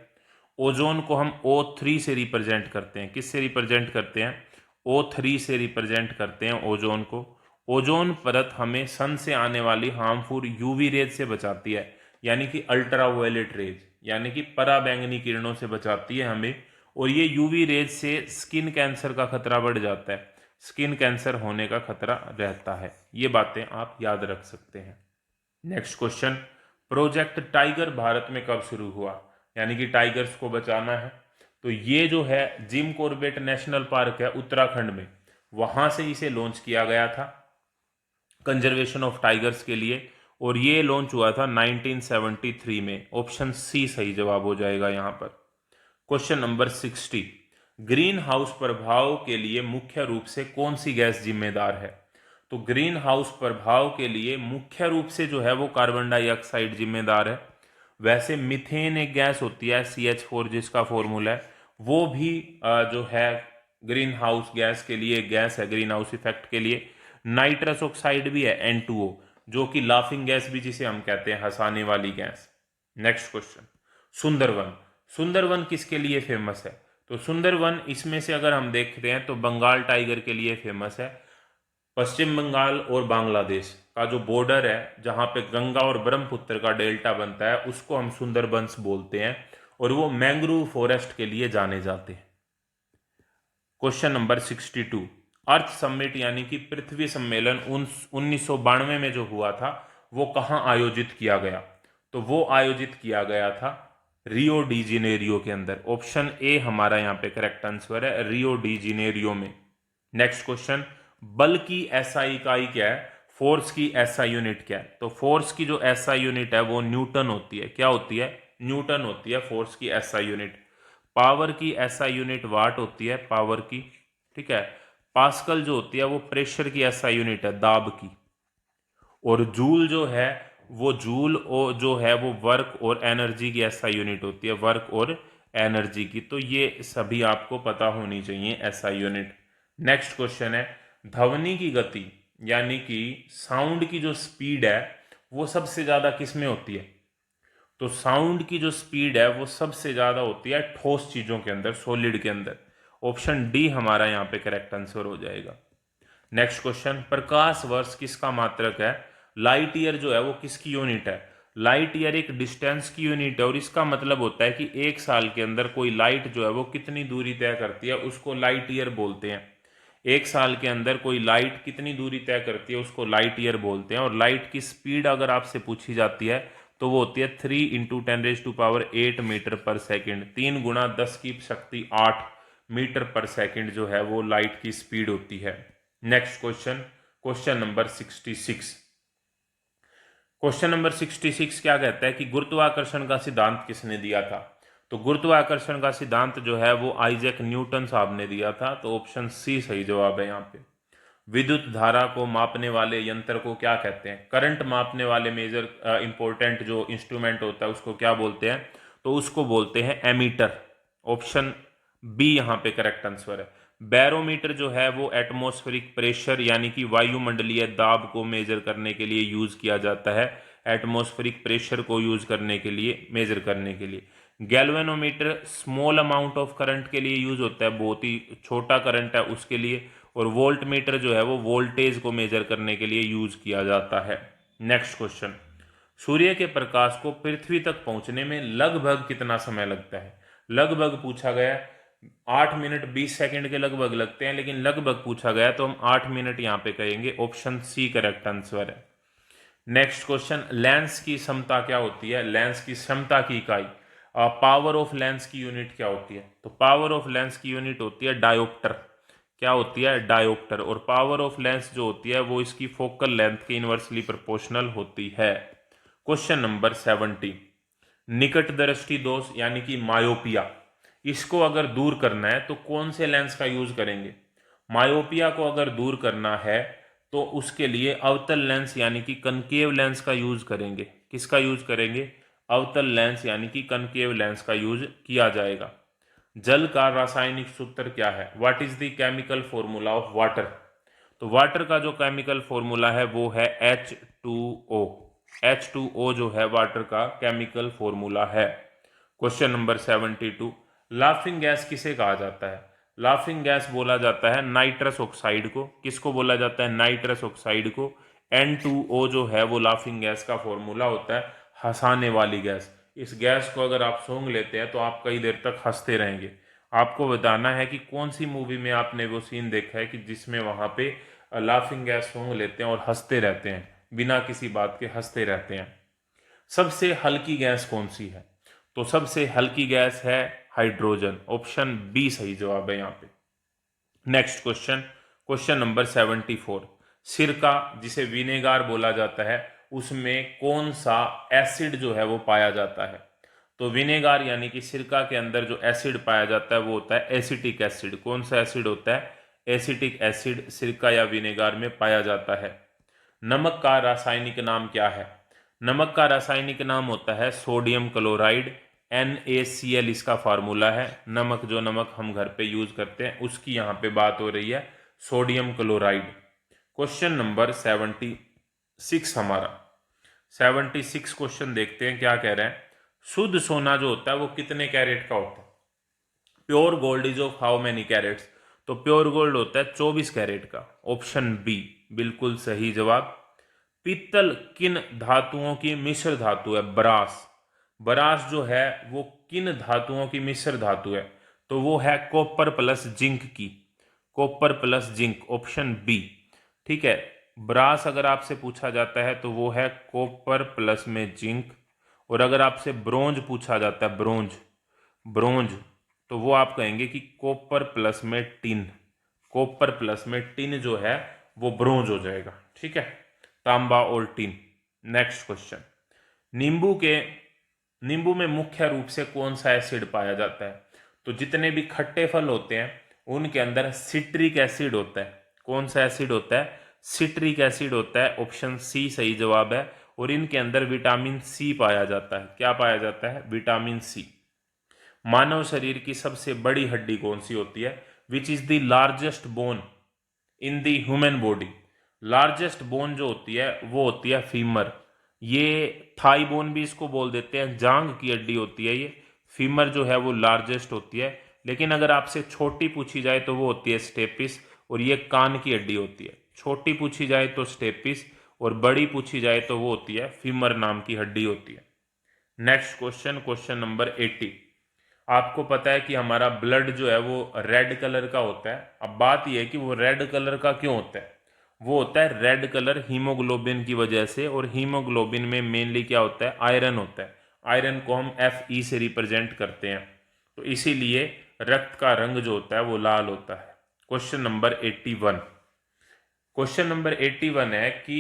ओजोन को हम O3 से रिप्रेजेंट करते हैं। किससे रिप्रेजेंट करते हैं? O3 से रिप्रेजेंट करते हैं ओजोन को। ओजोन परत हमें सन से आने वाली हार्मफुल यूवी रेज से बचाती है, यानी कि अल्ट्रावायलेट रेज, यानी कि पराबैंगनी किरणों से बचाती है हमें। और ये यूवी रेज से स्किन कैंसर का खतरा बढ़ जाता है, स्किन कैंसर होने का खतरा रहता है। ये बातें आप याद रख सकते हैं। Next question, project tiger Bharat में कब शुरू हुआ? यानी कि टाइगर्स को बचाना है। तो ये जो है जिम कॉर्बेट नेशनल पार्क है उत्तराखंड में, वहां से इसे लॉन्च किया गया था कंजर्वेशन ऑफ टाइगर्स के लिए, और ये लॉन्च हुआ था 1973 में। ऑप्शन सी सही जवाब हो जाएगा यहां पर। क्वेश्चन नंबर 60, ग्रीन हाउस प्रभाव के लिए मुख्य रूप से कौन सी गैस जिम्मेदार है? तो ग्रीन हाउस प्रभाव के लिए मुख्य रूप से जो है वो कार्बन डाइऑक्साइड जिम्मेदार है। वैसे मिथेन एक गैस होती है CH4 जिसका फॉर्मूला है, वो भी जो है ग्रीन हाउस गैस के लिए गैस है, ग्रीन हाउस इफेक्ट के लिए। नाइट्रस ऑक्साइड भी है N2O, जो कि लाफिंग गैस भी जिसे हम कहते हैं, हंसाने वाली गैस। Next question, Sundarban. सुंदरवन किसके लिए फेमस है? तो सुंदरवन इसमें से अगर हम देखते हैं तो बंगाल टाइगर के लिए फेमस है। पश्चिम बंगाल और बांग्लादेश का जो बॉर्डर है, जहां पे गंगा और ब्रह्मपुत्र का डेल्टा बनता है, उसको हम सुंदरबंस बोलते हैं, और वो मैंग्रोव फॉरेस्ट के लिए जाने जाते हैं। क्वेश्चन नंबर 62, अर्थ समिट यानी कि पृथ्वी सम्मेलन 1992 में जो हुआ था, वो कहाँ आयोजित किया गया? तो वो आयोजित किया गया था रियो डी जेनेरियो के अंदर। ऑप्शन ए हमारा यहाँ पे करेक्ट आंसर है, रियो डी जेनेरियो में। नेक्स्ट क्वेश्चन, बल की एसआई इकाई क्या है? फोर्स की एसआई यूनिट क्या है? तो फोर्स की जो एसआई यूनिट है वो न्यूटन होती है। क्या होती है? न्यूटन होती है फोर्स की एसआई यूनिट। पावर की एसआई यूनिट वाट होती है, पावर की, ठीक है। पास्कल जो होती है वो प्रेशर की एसआई यूनिट है, दाब की। और जूल जो है वो जूल जो है वो वर्क और एनर्जी की एसआई यूनिट होती है, वर्क और एनर्जी की। तो ये सभी आपको पता होनी चाहिए एसआई यूनिट। नेक्स्ट क्वेश्चन है, ध्वनि की गति यानी कि साउंड की जो स्पीड है वो सबसे ज्यादा किस में होती है? तो साउंड की जो स्पीड है वो सबसे ज्यादा होती है ठोस चीजों के अंदर, सॉलिड के अंदर। ऑप्शन डी हमारा यहाँ पे करेक्ट आंसर हो जाएगा। नेक्स्ट क्वेश्चन, प्रकाश वर्ष किसका मात्रक है? लाइट ईयर जो है वो किसकी यूनिट है? लाइट ईयर एक डिस्टेंस की यूनिट है, और इसका मतलब होता है कि एक साल के अंदर कोई लाइट जो है वो कितनी दूरी तय करती है, उसको लाइट ईयर बोलते हैं। एक साल के अंदर कोई लाइट कितनी दूरी तय करती है उसको लाइट ईयर बोलते हैं। और लाइट की स्पीड अगर आपसे पूछी जाती है तो वो होती है 3 × 10⁸ मीटर पर सेकेंड। 3 × 10⁸ मीटर पर सेकेंड जो है वो लाइट की स्पीड होती है। Next question, question number 66। Question number 66 क्या कहता है कि गुरुत्वाकर्षण का सिद्धांत किसने दिया था? तो गुरुत्वाकर्षण का सिद्धांत जो है वो आइजैक न्यूटन साहब ने दिया था। तो ऑप्शन सी सही जवाब है यहाँ पे। विद्युत धारा को मापने वाले यंत्र को क्या कहते हैं? करंट मापने वाले मेजर इंपॉर्टेंट जो इंस्ट्रूमेंट होता है उसको क्या बोलते हैं? तो उसको बोलते हैं एमीटर। ऑप्शन बी यहाँ पे करेक्ट आंसर है। बैरोमीटर जो है वो एटमॉस्फेरिक प्रेशर यानी कि वायुमंडलीय दाब को मेजर करने के लिए यूज किया जाता है, एटमॉस्फेरिक प्रेशर को यूज करने के लिए, मेजर करने के लिए। Galvanometer small amount of current के लिए यूज होता है, बहुत ही छोटा करंट है उसके लिए। और वोल्ट मीटर जो है वो वोल्टेज को मेजर करने के लिए यूज किया जाता है। नेक्स्ट क्वेश्चन, सूर्य के प्रकाश को पृथ्वी तक पहुंचने में लगभग कितना समय लगता है? लगभग पूछा गया, 8 मिनट 20 सेकंड के लगभग लगते हैं, लेकिन लगभग पूछा गया तो हम 8 मिनट यहां पे कहेंगे। ऑप्शन सी करेक्ट आंसर है। नेक्स्ट क्वेश्चन, लेंस की क्षमता क्या होती है? लेंस की क्षमता की इकाई, पावर ऑफ लेंस की यूनिट क्या होती है? तो पावर ऑफ लेंस की यूनिट होती है डायोप्टर। क्या होती है? डायोप्टर। और पावर ऑफ लेंस जो होती है वो इसकी फोकल लेंथ के इनवर्सली प्रोपोर्शनल होती है। क्वेश्चन नंबर 70, निकट दृष्टि दोष यानी कि मायोपिया, इसको अगर दूर करना है तो कौन से लेंस का यूज करेंगे? मायोपिया को अगर दूर करना है तो उसके लिए अवतल लेंस यानी कि कनकेव लेंस का यूज करेंगे। किसका यूज करेंगे? अवतल लेंस यानी कि कनकेव लेंस का यूज किया जाएगा। जल का रासायनिक सूत्र क्या है? What is the chemical formula of water? तो वाटर का जो केमिकल फॉर्मूला है वो है H2O। H2O जो है वाटर का केमिकल फॉर्मूला है। क्वेश्चन नंबर 72, लाफिंग गैस किसे कहा जाता है? लाफिंग गैस बोला जाता है नाइट्रस ऑक्साइड को। किसको बोला जाता है? नाइट्रस ऑक्साइड को। N2O जो है वो लाफिंग गैस का फॉर्मूला होता है, हंसाने वाली गैस। इस गैस को अगर आप सूंघ लेते हैं तो आप कई देर तक हंसते रहेंगे। आपको बताना है कि कौन सी मूवी में आपने वो सीन देखा है कि जिसमें वहां पे लाफिंग गैस सूंघ लेते हैं और हंसते रहते हैं, बिना किसी बात के हंसते रहते हैं। सबसे हल्की गैस कौन सी है? तो सबसे हल्की गैस है हाइड्रोजन। ऑप्शन बी सही जवाब है यहाँ पे। Next question, question number 74। सिरका जिसे विनेगार बोला जाता है उसमें कौन सा एसिड जो है वो पाया जाता है? तो विनेगार यानी कि सिरका के अंदर जो एसिड पाया जाता है वो होता है एसिटिक एसिड। कौन सा एसिड होता है? एसिटिक एसिड सिरका या विनेगार में पाया जाता है। नमक का रासायनिक नाम क्या है? नमक का रासायनिक नाम होता है सोडियम क्लोराइड। NaCl इसका फार्मूला है। नमक जो नमक हम घर पे यूज करते हैं उसकी यहाँ पे बात हो रही है, सोडियम क्लोराइड। क्वेश्चन नंबर 76 हमारा। 76 क्वेश्चन देखते हैं क्या कह रहे हैं। शुद्ध सोना जो होता है वो कितने कैरेट का होता है? Pure gold is of how many carats? तो प्योर गोल्ड होता है 24 कैरेट का। ऑप्शन बी बिल्कुल सही जवाब। पीतल किन धातुओं की मिश्र धातु है? ब्रास। ब्रास जो है वो किन धातुओं की मिश्र धातु है? तो वो है कॉपर प्लस जिंक की। Copper plus zinc, option B. ठीक है, ब्रास अगर आपसे पूछा जाता है तो वो है कॉपर प्लस में जिंक। और अगर आपसे ब्रोंज पूछा जाता है, ब्रोंज ब्रोंज, तो वो आप कहेंगे कि कॉपर प्लस में टिन। कॉपर प्लस में टिन जो है वो ब्रोंज हो जाएगा। ठीक है, तांबा और टिन। नेक्स्ट क्वेश्चन, नींबू में मुख्य रूप से कौन सा एसिड पाया जाता है? तो जितने भी खट्टे फल होते हैं उनके अंदर सिट्रिक एसिड होता है। कौन सा एसिड होता है? सिट्रिक एसिड होता है। ऑप्शन सी सही जवाब है। और इनके अंदर विटामिन सी पाया जाता है। क्या पाया जाता है? Vitamin C. मानव शरीर की सबसे बड़ी हड्डी कौन सी होती है? Which is the largest bone in the human body? Largest bone जो होती है वो होती है फीमर। ये थाई बोन भी इसको बोल देते हैं, जांग की हड्डी होती है ये। फीमर जो है वो लार्जेस्ट होती है। लेकिन अगर आपसे छोटी पूछी जाए तो वो होती है स्टेपिस, और ये कान की हड्डी होती है। छोटी पूछी जाए तो स्टेपिस, और बड़ी पूछी जाए तो वो होती है फीमर नाम की हड्डी होती है। Next question, question number 80। आपको पता है कि हमारा ब्लड जो है वो रेड कलर का होता है। अब बात यह है कि वो रेड कलर का क्यों होता है? वो होता है रेड कलर हीमोग्लोबिन की वजह से। और हीमोग्लोबिन में मेनली क्या होता है? आयरन होता है। आयरन को हम Fe से रिप्रेजेंट करते हैं, तो इसीलिए रक्त का रंग जो होता है वो लाल होता है। Question number 81। क्वेश्चन नंबर 81 है कि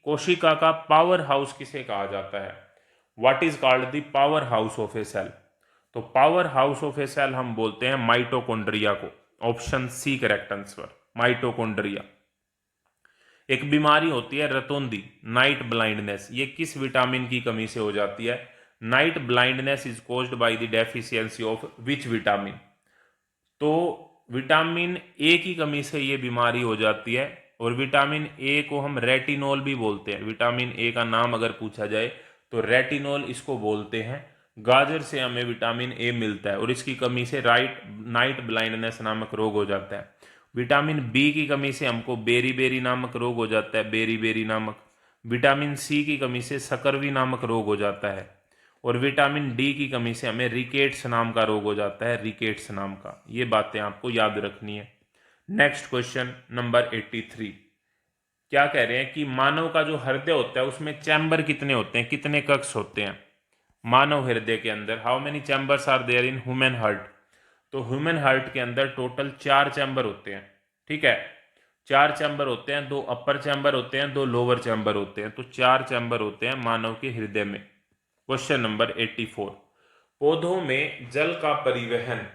कोशिका का पावर हाउस किसे कहा जाता है? What is called the power house of a cell? तो power house of a cell हम बोलते हैं माइटोकॉन्ड्रिया को। Option C correct answer, mitochondria. एक बीमारी होती है रतौंधी, नाइट ब्लाइंडनेस। ये किस विटामिन की कमी से हो जाती है? Night blindness is caused by the deficiency of which vitamin? तो विटामिन ए की कमी से ये बीमारी हो जाती है। और विटामिन ए को हम रेटिनॉल भी बोलते हैं। विटामिन ए का नाम अगर पूछा जाए तो रेटिनॉल इसको बोलते हैं। गाजर से हमें विटामिन ए मिलता है और इसकी कमी से नाइट ब्लाइंडनेस नामक रोग हो जाता है। विटामिन बी की कमी से हमको बेरी बेरी नामक रोग हो जाता है, बेरी बेरी नामक। विटामिन सी की कमी से सकरवी नामक रोग हो जाता है। और विटामिन डी की कमी से हमें रिकेट्स नाम का रोग हो जाता है, रिकेट्स नाम का। ये बातें आपको याद रखनी है। Next question number 83। क्या कह रहे हैं कि मानव का जो हृदय होता है उसमें चैम्बर कितने होते हैं? कितने कक्ष होते हैं मानव हृदय के अंदर? How many chambers are there in human heart? तो ह्यूमन हार्ट के अंदर टोटल 4 चैम्बर होते हैं। ठीक है, 4 चैम्बर होते हैं। 2 अपर चैम्बर होते हैं, 2 लोअर चैम्बर होते हैं। तो 4 चैम्बर होते हैं मानव के हृदय में। Question number 84। पौधों में जल का परिवहन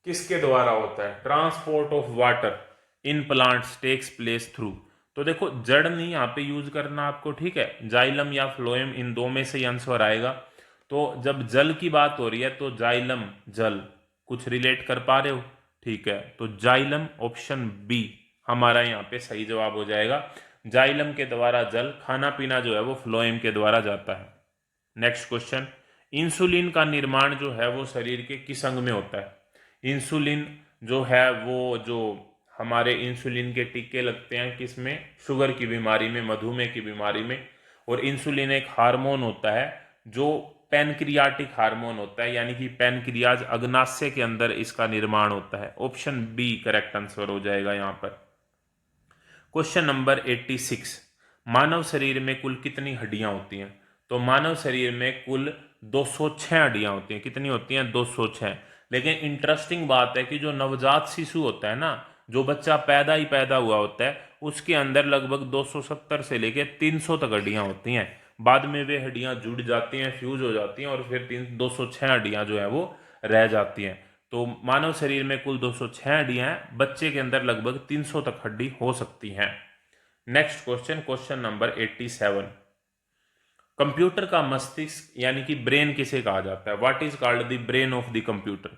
किसके द्वारा होता है? Transport of water in plants takes place through. तो देखो, जड़ नहीं यहाँ पे यूज करना आपको, ठीक है। जाइलम या फ्लोएम, इन दो में से आंसर आएगा। तो जब जल की बात हो रही है तो जाइलम, जल, कुछ रिलेट कर पा रहे हो? ठीक है, तो जाइलम, ऑप्शन बी हमारा यहाँ पे सही जवाब हो जाएगा। जाइलम के द्वारा जल, खाना पीना जो है वो फ्लोएम के द्वारा जाता है। नेक्स्ट क्वेश्चन, इंसुलिन का निर्माण जो है वो शरीर के किस अंग में होता है? इंसुलिन जो है वो, जो हमारे इंसुलिन के टीके लगते हैं किस में? शुगर की बीमारी में, मधुमेह की बीमारी में। और इंसुलिन एक हार्मोन होता है जो पैनक्रियाटिक हार्मोन होता है, यानी कि पैनक्रियाज अग्नाशय के अंदर इसका निर्माण होता है। ऑप्शन बी करेक्ट आंसर हो जाएगा यहाँ पर। Question number 86। मानव शरीर में कुल कितनी हड्डियां होती हैं? तो मानव शरीर में कुल 206 हड्डियां होती हैं। कितनी होती हैं? 206। लेकिन इंटरेस्टिंग बात है कि जो नवजात शिशु होता है ना, जो बच्चा पैदा हुआ होता है, उसके अंदर लगभग 270 से लेकर 300 तक हड्डियां होती हैं। बाद में वे हड्डियां जुड़ जाती हैं, फ्यूज हो जाती हैं, और फिर 206 हड्डियां जो है वो रह जाती हैं। तो मानव शरीर में कुल 206 हड्डियां हैं, बच्चे के अंदर लगभग 300 तक हड्डी हो सकती हैं। Next question, question number 87। Computer का मस्तिष्क यानी कि ब्रेन किसे कहा जाता है? What is called the brain of the computer?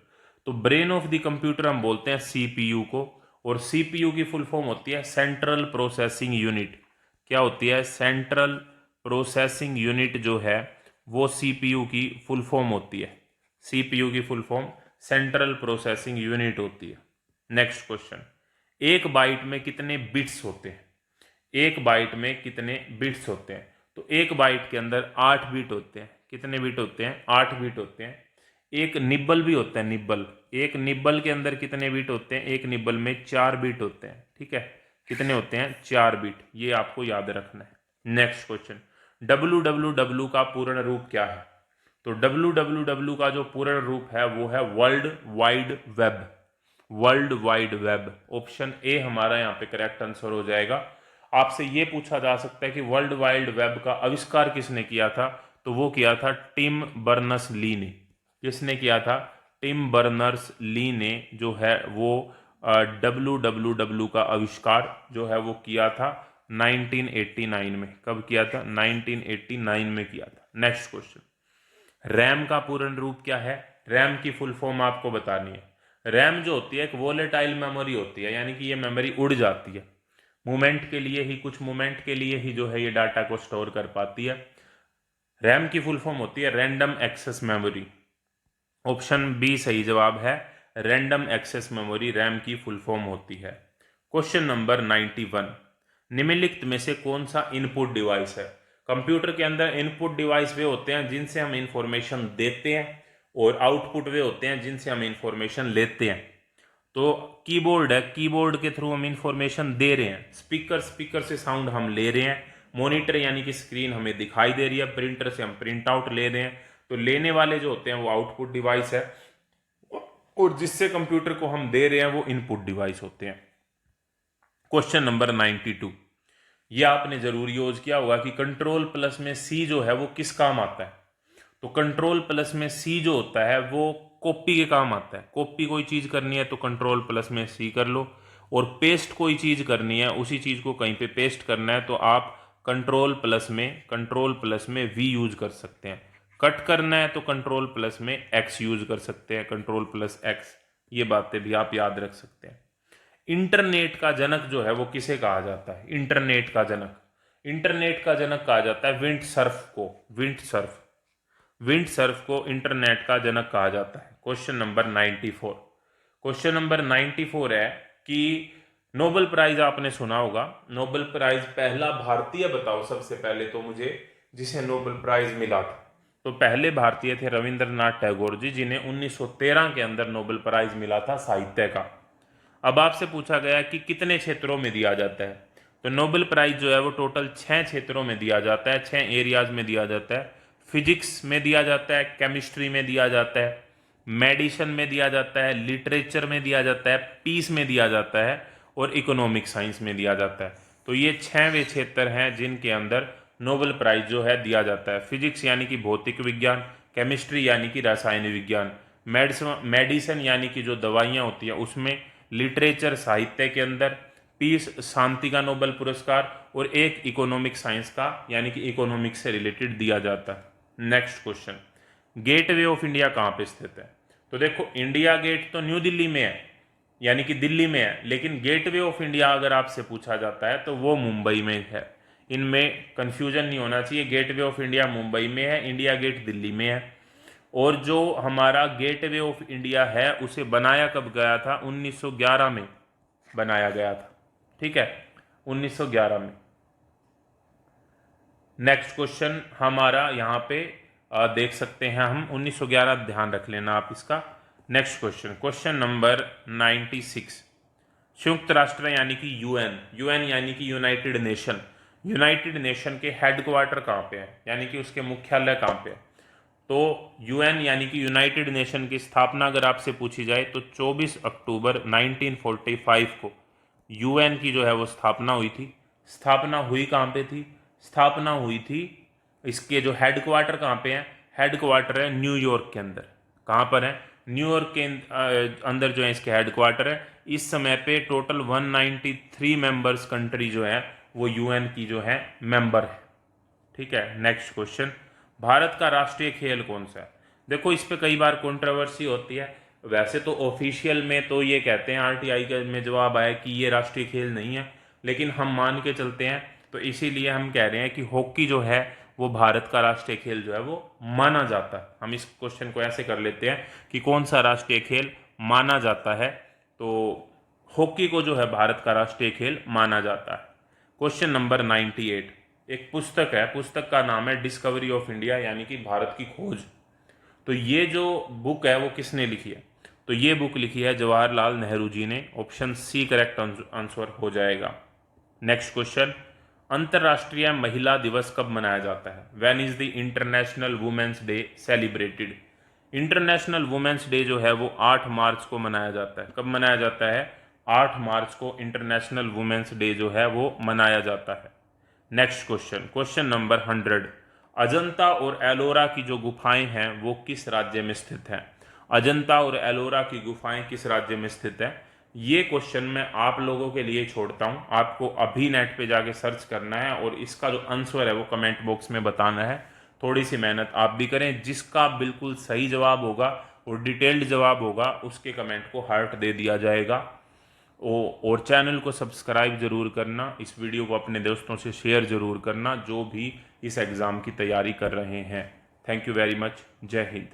तो ब्रेन ऑफ द कंप्यूटर हम बोलते हैं सीपीयू को, और सीपीयू की फुल फॉर्म होती है सेंट्रल प्रोसेसिंग यूनिट। क्या होती है? सेंट्रल प्रोसेसिंग यूनिट जो है वो सीपीयू की फुल फॉर्म होती है। सीपीयू की full form central processing unit होती है। नेक्स्ट क्वेश्चन, एक बाइट में कितने बिट्स होते हैं? एक बाइट में कितने बिट्स होते हैं? तो एक बाइट के अंदर 8 बिट होते हैं। कितने बिट होते हैं? 8 बिट होते हैं। एक निब्बल भी होता है, निब्बल। एक निब्बल के अंदर कितने बिट होते हैं? एक निब्बल में 4 बिट होते हैं। ठीक है, कितने होते हैं? 4 बिट। ये आपको याद रखना है। नेक्स्ट क्वेश्चन, www का पूर्ण रूप क्या है? तो www का जो पूर्ण रूप है वो है world wide web. World wide web. Option A हमारा यहाँ पे करेक्ट आंसर हो जाएगा। आपसे ये पूछा जा सकता है कि वर्ल्ड वाइड वेब का आविष्कार किसने किया था? तो वो किया था टिम बर्नर्स ली ने। किसने किया था? टिम बर्नर्स ली ने जो है वो www का आविष्कार जो है वो किया था 1989 में। कब किया था? 1989 में किया था। नेक्स्ट क्वेश्चन, रैम का पूर्ण रूप क्या है? रैम की फुल फॉर्म आपको बतानी है। रैम जो होती है एक वोलेटाइल मेमोरी होती है, यानी कि ये मेमोरी उड़ जाती है। मूवमेंट के लिए ही, कुछ मूवमेंट के लिए ही जो है ये डाटा को स्टोर कर पाती है। रैम की फुल फॉर्म होती है random access memory. Option B सही जवाब है, रैंडम एक्सेस मेमोरी रैम की फुल फॉर्म होती है। क्वेश्चन नंबर 91, निम्नलिखित में से कौन सा इनपुट डिवाइस है? कंप्यूटर के अंदर इनपुट डिवाइस वे होते हैं जिनसे हम इंफॉर्मेशन देते हैं, और आउटपुट वे होते हैं जिनसे हम इंफॉर्मेशन लेते हैं। तो कीबोर्ड है, कीबोर्ड के थ्रू हम इंफॉर्मेशन दे रहे हैं। स्पीकर, स्पीकर से साउंड हम ले रहे हैं। मॉनिटर यानी कि स्क्रीन हमें दिखाई दे रही है। प्रिंटर से हम प्रिंट आउट ले रहे हैं। तो लेने वाले जो होते हैं वो आउटपुट डिवाइस है, और जिससे कंप्यूटर को हम दे रहे हैं वो इनपुट डिवाइस होते हैं। क्वेश्चन नंबर 92, ये आपने जरूर यूज किया होगा कि कंट्रोल प्लस में सी जो है वो किस काम आता है? तो कंट्रोल प्लस में सी जो होता है वो कॉपी के काम आता है। कॉपी कोई चीज करनी है तो कंट्रोल प्लस में सी कर लो, और पेस्ट कोई चीज करनी है, उसी चीज को कहीं पे पेस्ट करना है तो आप कंट्रोल प्लस में वी यूज कर सकते हैं। कट करना है तो कंट्रोल प्लस में एक्स यूज कर सकते हैं, कंट्रोल प्लस एक्स। ये बातें भी आप याद रख सकते हैं। इंटरनेट का जनक जो है वो किसे कहा जाता है? इंटरनेट का जनक, इंटरनेट का जनक कहा जाता है विंड सर्फ को। विंड सर्फ को इंटरनेट का जनक कहा जाता है। क्वेश्चन नंबर 94, क्वेश्चन नंबर 94 है कि नोबेल प्राइज आपने सुना होगा। नोबेल प्राइज पहला भारतीय बताओ सबसे पहले तो मुझे जिसे नोबेल प्राइज मिला था। तो पहले भारतीय थे रविंद्रनाथ टैगोर जी, जिन्हें 1913 के अंदर नोबेल प्राइज मिला था साहित्य का। अब आपसे पूछा गया कि कितने क्षेत्रों में दिया जाता है? तो नोबेल प्राइज जो है वो टोटल 6 क्षेत्रों में दिया जाता है, 6 एरियाज में दिया जाता है। फिजिक्स में दिया जाता है, केमिस्ट्री में दिया जाता है, मेडिसिन में दिया जाता है, लिटरेचर में दिया जाता है, पीस में दिया जाता है, और इकोनॉमिक साइंस में दिया जाता है। तो ये 6 वे क्षेत्र हैं जिनके अंदर नोबेल प्राइज जो है दिया जाता है। फिजिक्स यानी कि भौतिक विज्ञान, केमिस्ट्री यानी कि रासायनिक विज्ञान, मेडिसिन यानी कि जो दवाइयाँ होती हैं उसमें, लिटरेचर साहित्य के अंदर, पीस शांति का नोबेल पुरस्कार, और एक इकोनॉमिक साइंस का यानी कि इकोनॉमिक्स से रिलेटेड दिया जाता है। Next question, gateway of India कहाँ पे स्थित है? तो देखो इंडिया गेट तो न्यू दिल्ली में है, यानी कि दिल्ली में है, लेकिन गेटवे ऑफ इंडिया अगर आपसे पूछा जाता है तो वो मुंबई में है। इनमें कंफ्यूजन नहीं होना चाहिए। गेटवे ऑफ इंडिया मुंबई में है, इंडिया गेट दिल्ली में है। और जो हमारा गेटवे ऑफ इंडिया है उसे बनाया कब गया था? 1911 में बनाया गया था। ठीक है, 1911 में। नेक्स्ट क्वेश्चन हमारा यहाँ पे देख सकते हैं हम 1911, ध्यान रख लेना आप इसका। नेक्स्ट क्वेश्चन, क्वेश्चन नंबर 96, संयुक्त राष्ट्र यानी कि यूएन, यूएन यानी कि यूनाइटेड नेशन, यूनाइटेड नेशन के हेडक्वार्टर कहाँ पे है, यानी कि उसके मुख्यालय कहाँ पे है? तो यूएन यानी कि यूनाइटेड नेशन की स्थापना अगर आपसे पूछी जाए तो 24 अक्टूबर 1945 को यूएन की जो है वो स्थापना हुई थी। स्थापना हुई कहाँ पे थी? स्थापना हुई थी, इसके जो हेडक्वार्टर कहाँ पे है? हेडक्वार्टर है न्यूयॉर्क के अंदर। कहाँ पर है? न्यूयॉर्क के अंदर जो है इसके हेडक्वार्टर है। इस समय पे टोटल 193 मेंबर्स कंट्री जो है वो यूएन की जो है मेंबर है। ठीक है, नेक्स्ट क्वेश्चन, भारत का राष्ट्रीय खेल कौन सा है? देखो इस पे कई बार कंट्रोवर्सी होती है। वैसे तो ऑफिशियल में तो ये कहते हैं, आरटीआई के में जवाब आया कि ये राष्ट्रीय खेल नहीं है, लेकिन हम मान के चलते हैं, तो इसीलिए हम कह रहे हैं कि हॉकी जो है वो भारत का राष्ट्रीय खेल जो है वो माना जाता है। हम इस क्वेश्चन को ऐसे कर लेते हैं कि कौन सा राष्ट्रीय खेल माना जाता है, तो हॉकी को जो है भारत का राष्ट्रीय खेल माना जाता है। क्वेश्चन नंबर 98, एक पुस्तक है, पुस्तक का नाम है डिस्कवरी ऑफ इंडिया, यानी कि भारत की खोज। तो ये जो बुक है वो किसने लिखी है? तो ये बुक लिखी है जवाहरलाल नेहरू जी ने। ऑप्शन सी करेक्ट आंसर हो जाएगा। नेक्स्ट क्वेश्चन, अंतर्राष्ट्रीय महिला दिवस कब मनाया जाता है? When is the international women's day celebrated? International women's day जो है वो 8 मार्च को मनाया जाता है। कब मनाया जाता है? 8 मार्च को इंटरनेशनल वुमेन्स डे जो है वो मनाया जाता है। Next question, question number 100, Ajanta और एलोरा की जो गुफाएं हैं वो किस राज्य में स्थित हैं? अजंता और एलोरा की गुफाएं किस राज्य में स्थित है? ये क्वेश्चन मैं आप लोगों के लिए छोड़ता हूं, आपको अभी नेट पे जाके सर्च करना है और इसका जो आंसर है वो कमेंट बॉक्स में बताना है। थोड़ी सी मेहनत आप भी करें, जिसका बिल्कुल सही जवाब होगा और डिटेल्ड जवाब होगा उसके कमेंट को हार्ट दे दिया जाएगा। और चैनल को सब्सक्राइब जरूर करना, इस वीडियो को अपने दोस्तों से शेयर जरूर करना जो भी इस एग्ज़ाम की तैयारी कर रहे हैं। Thank you very much. जय हिंद।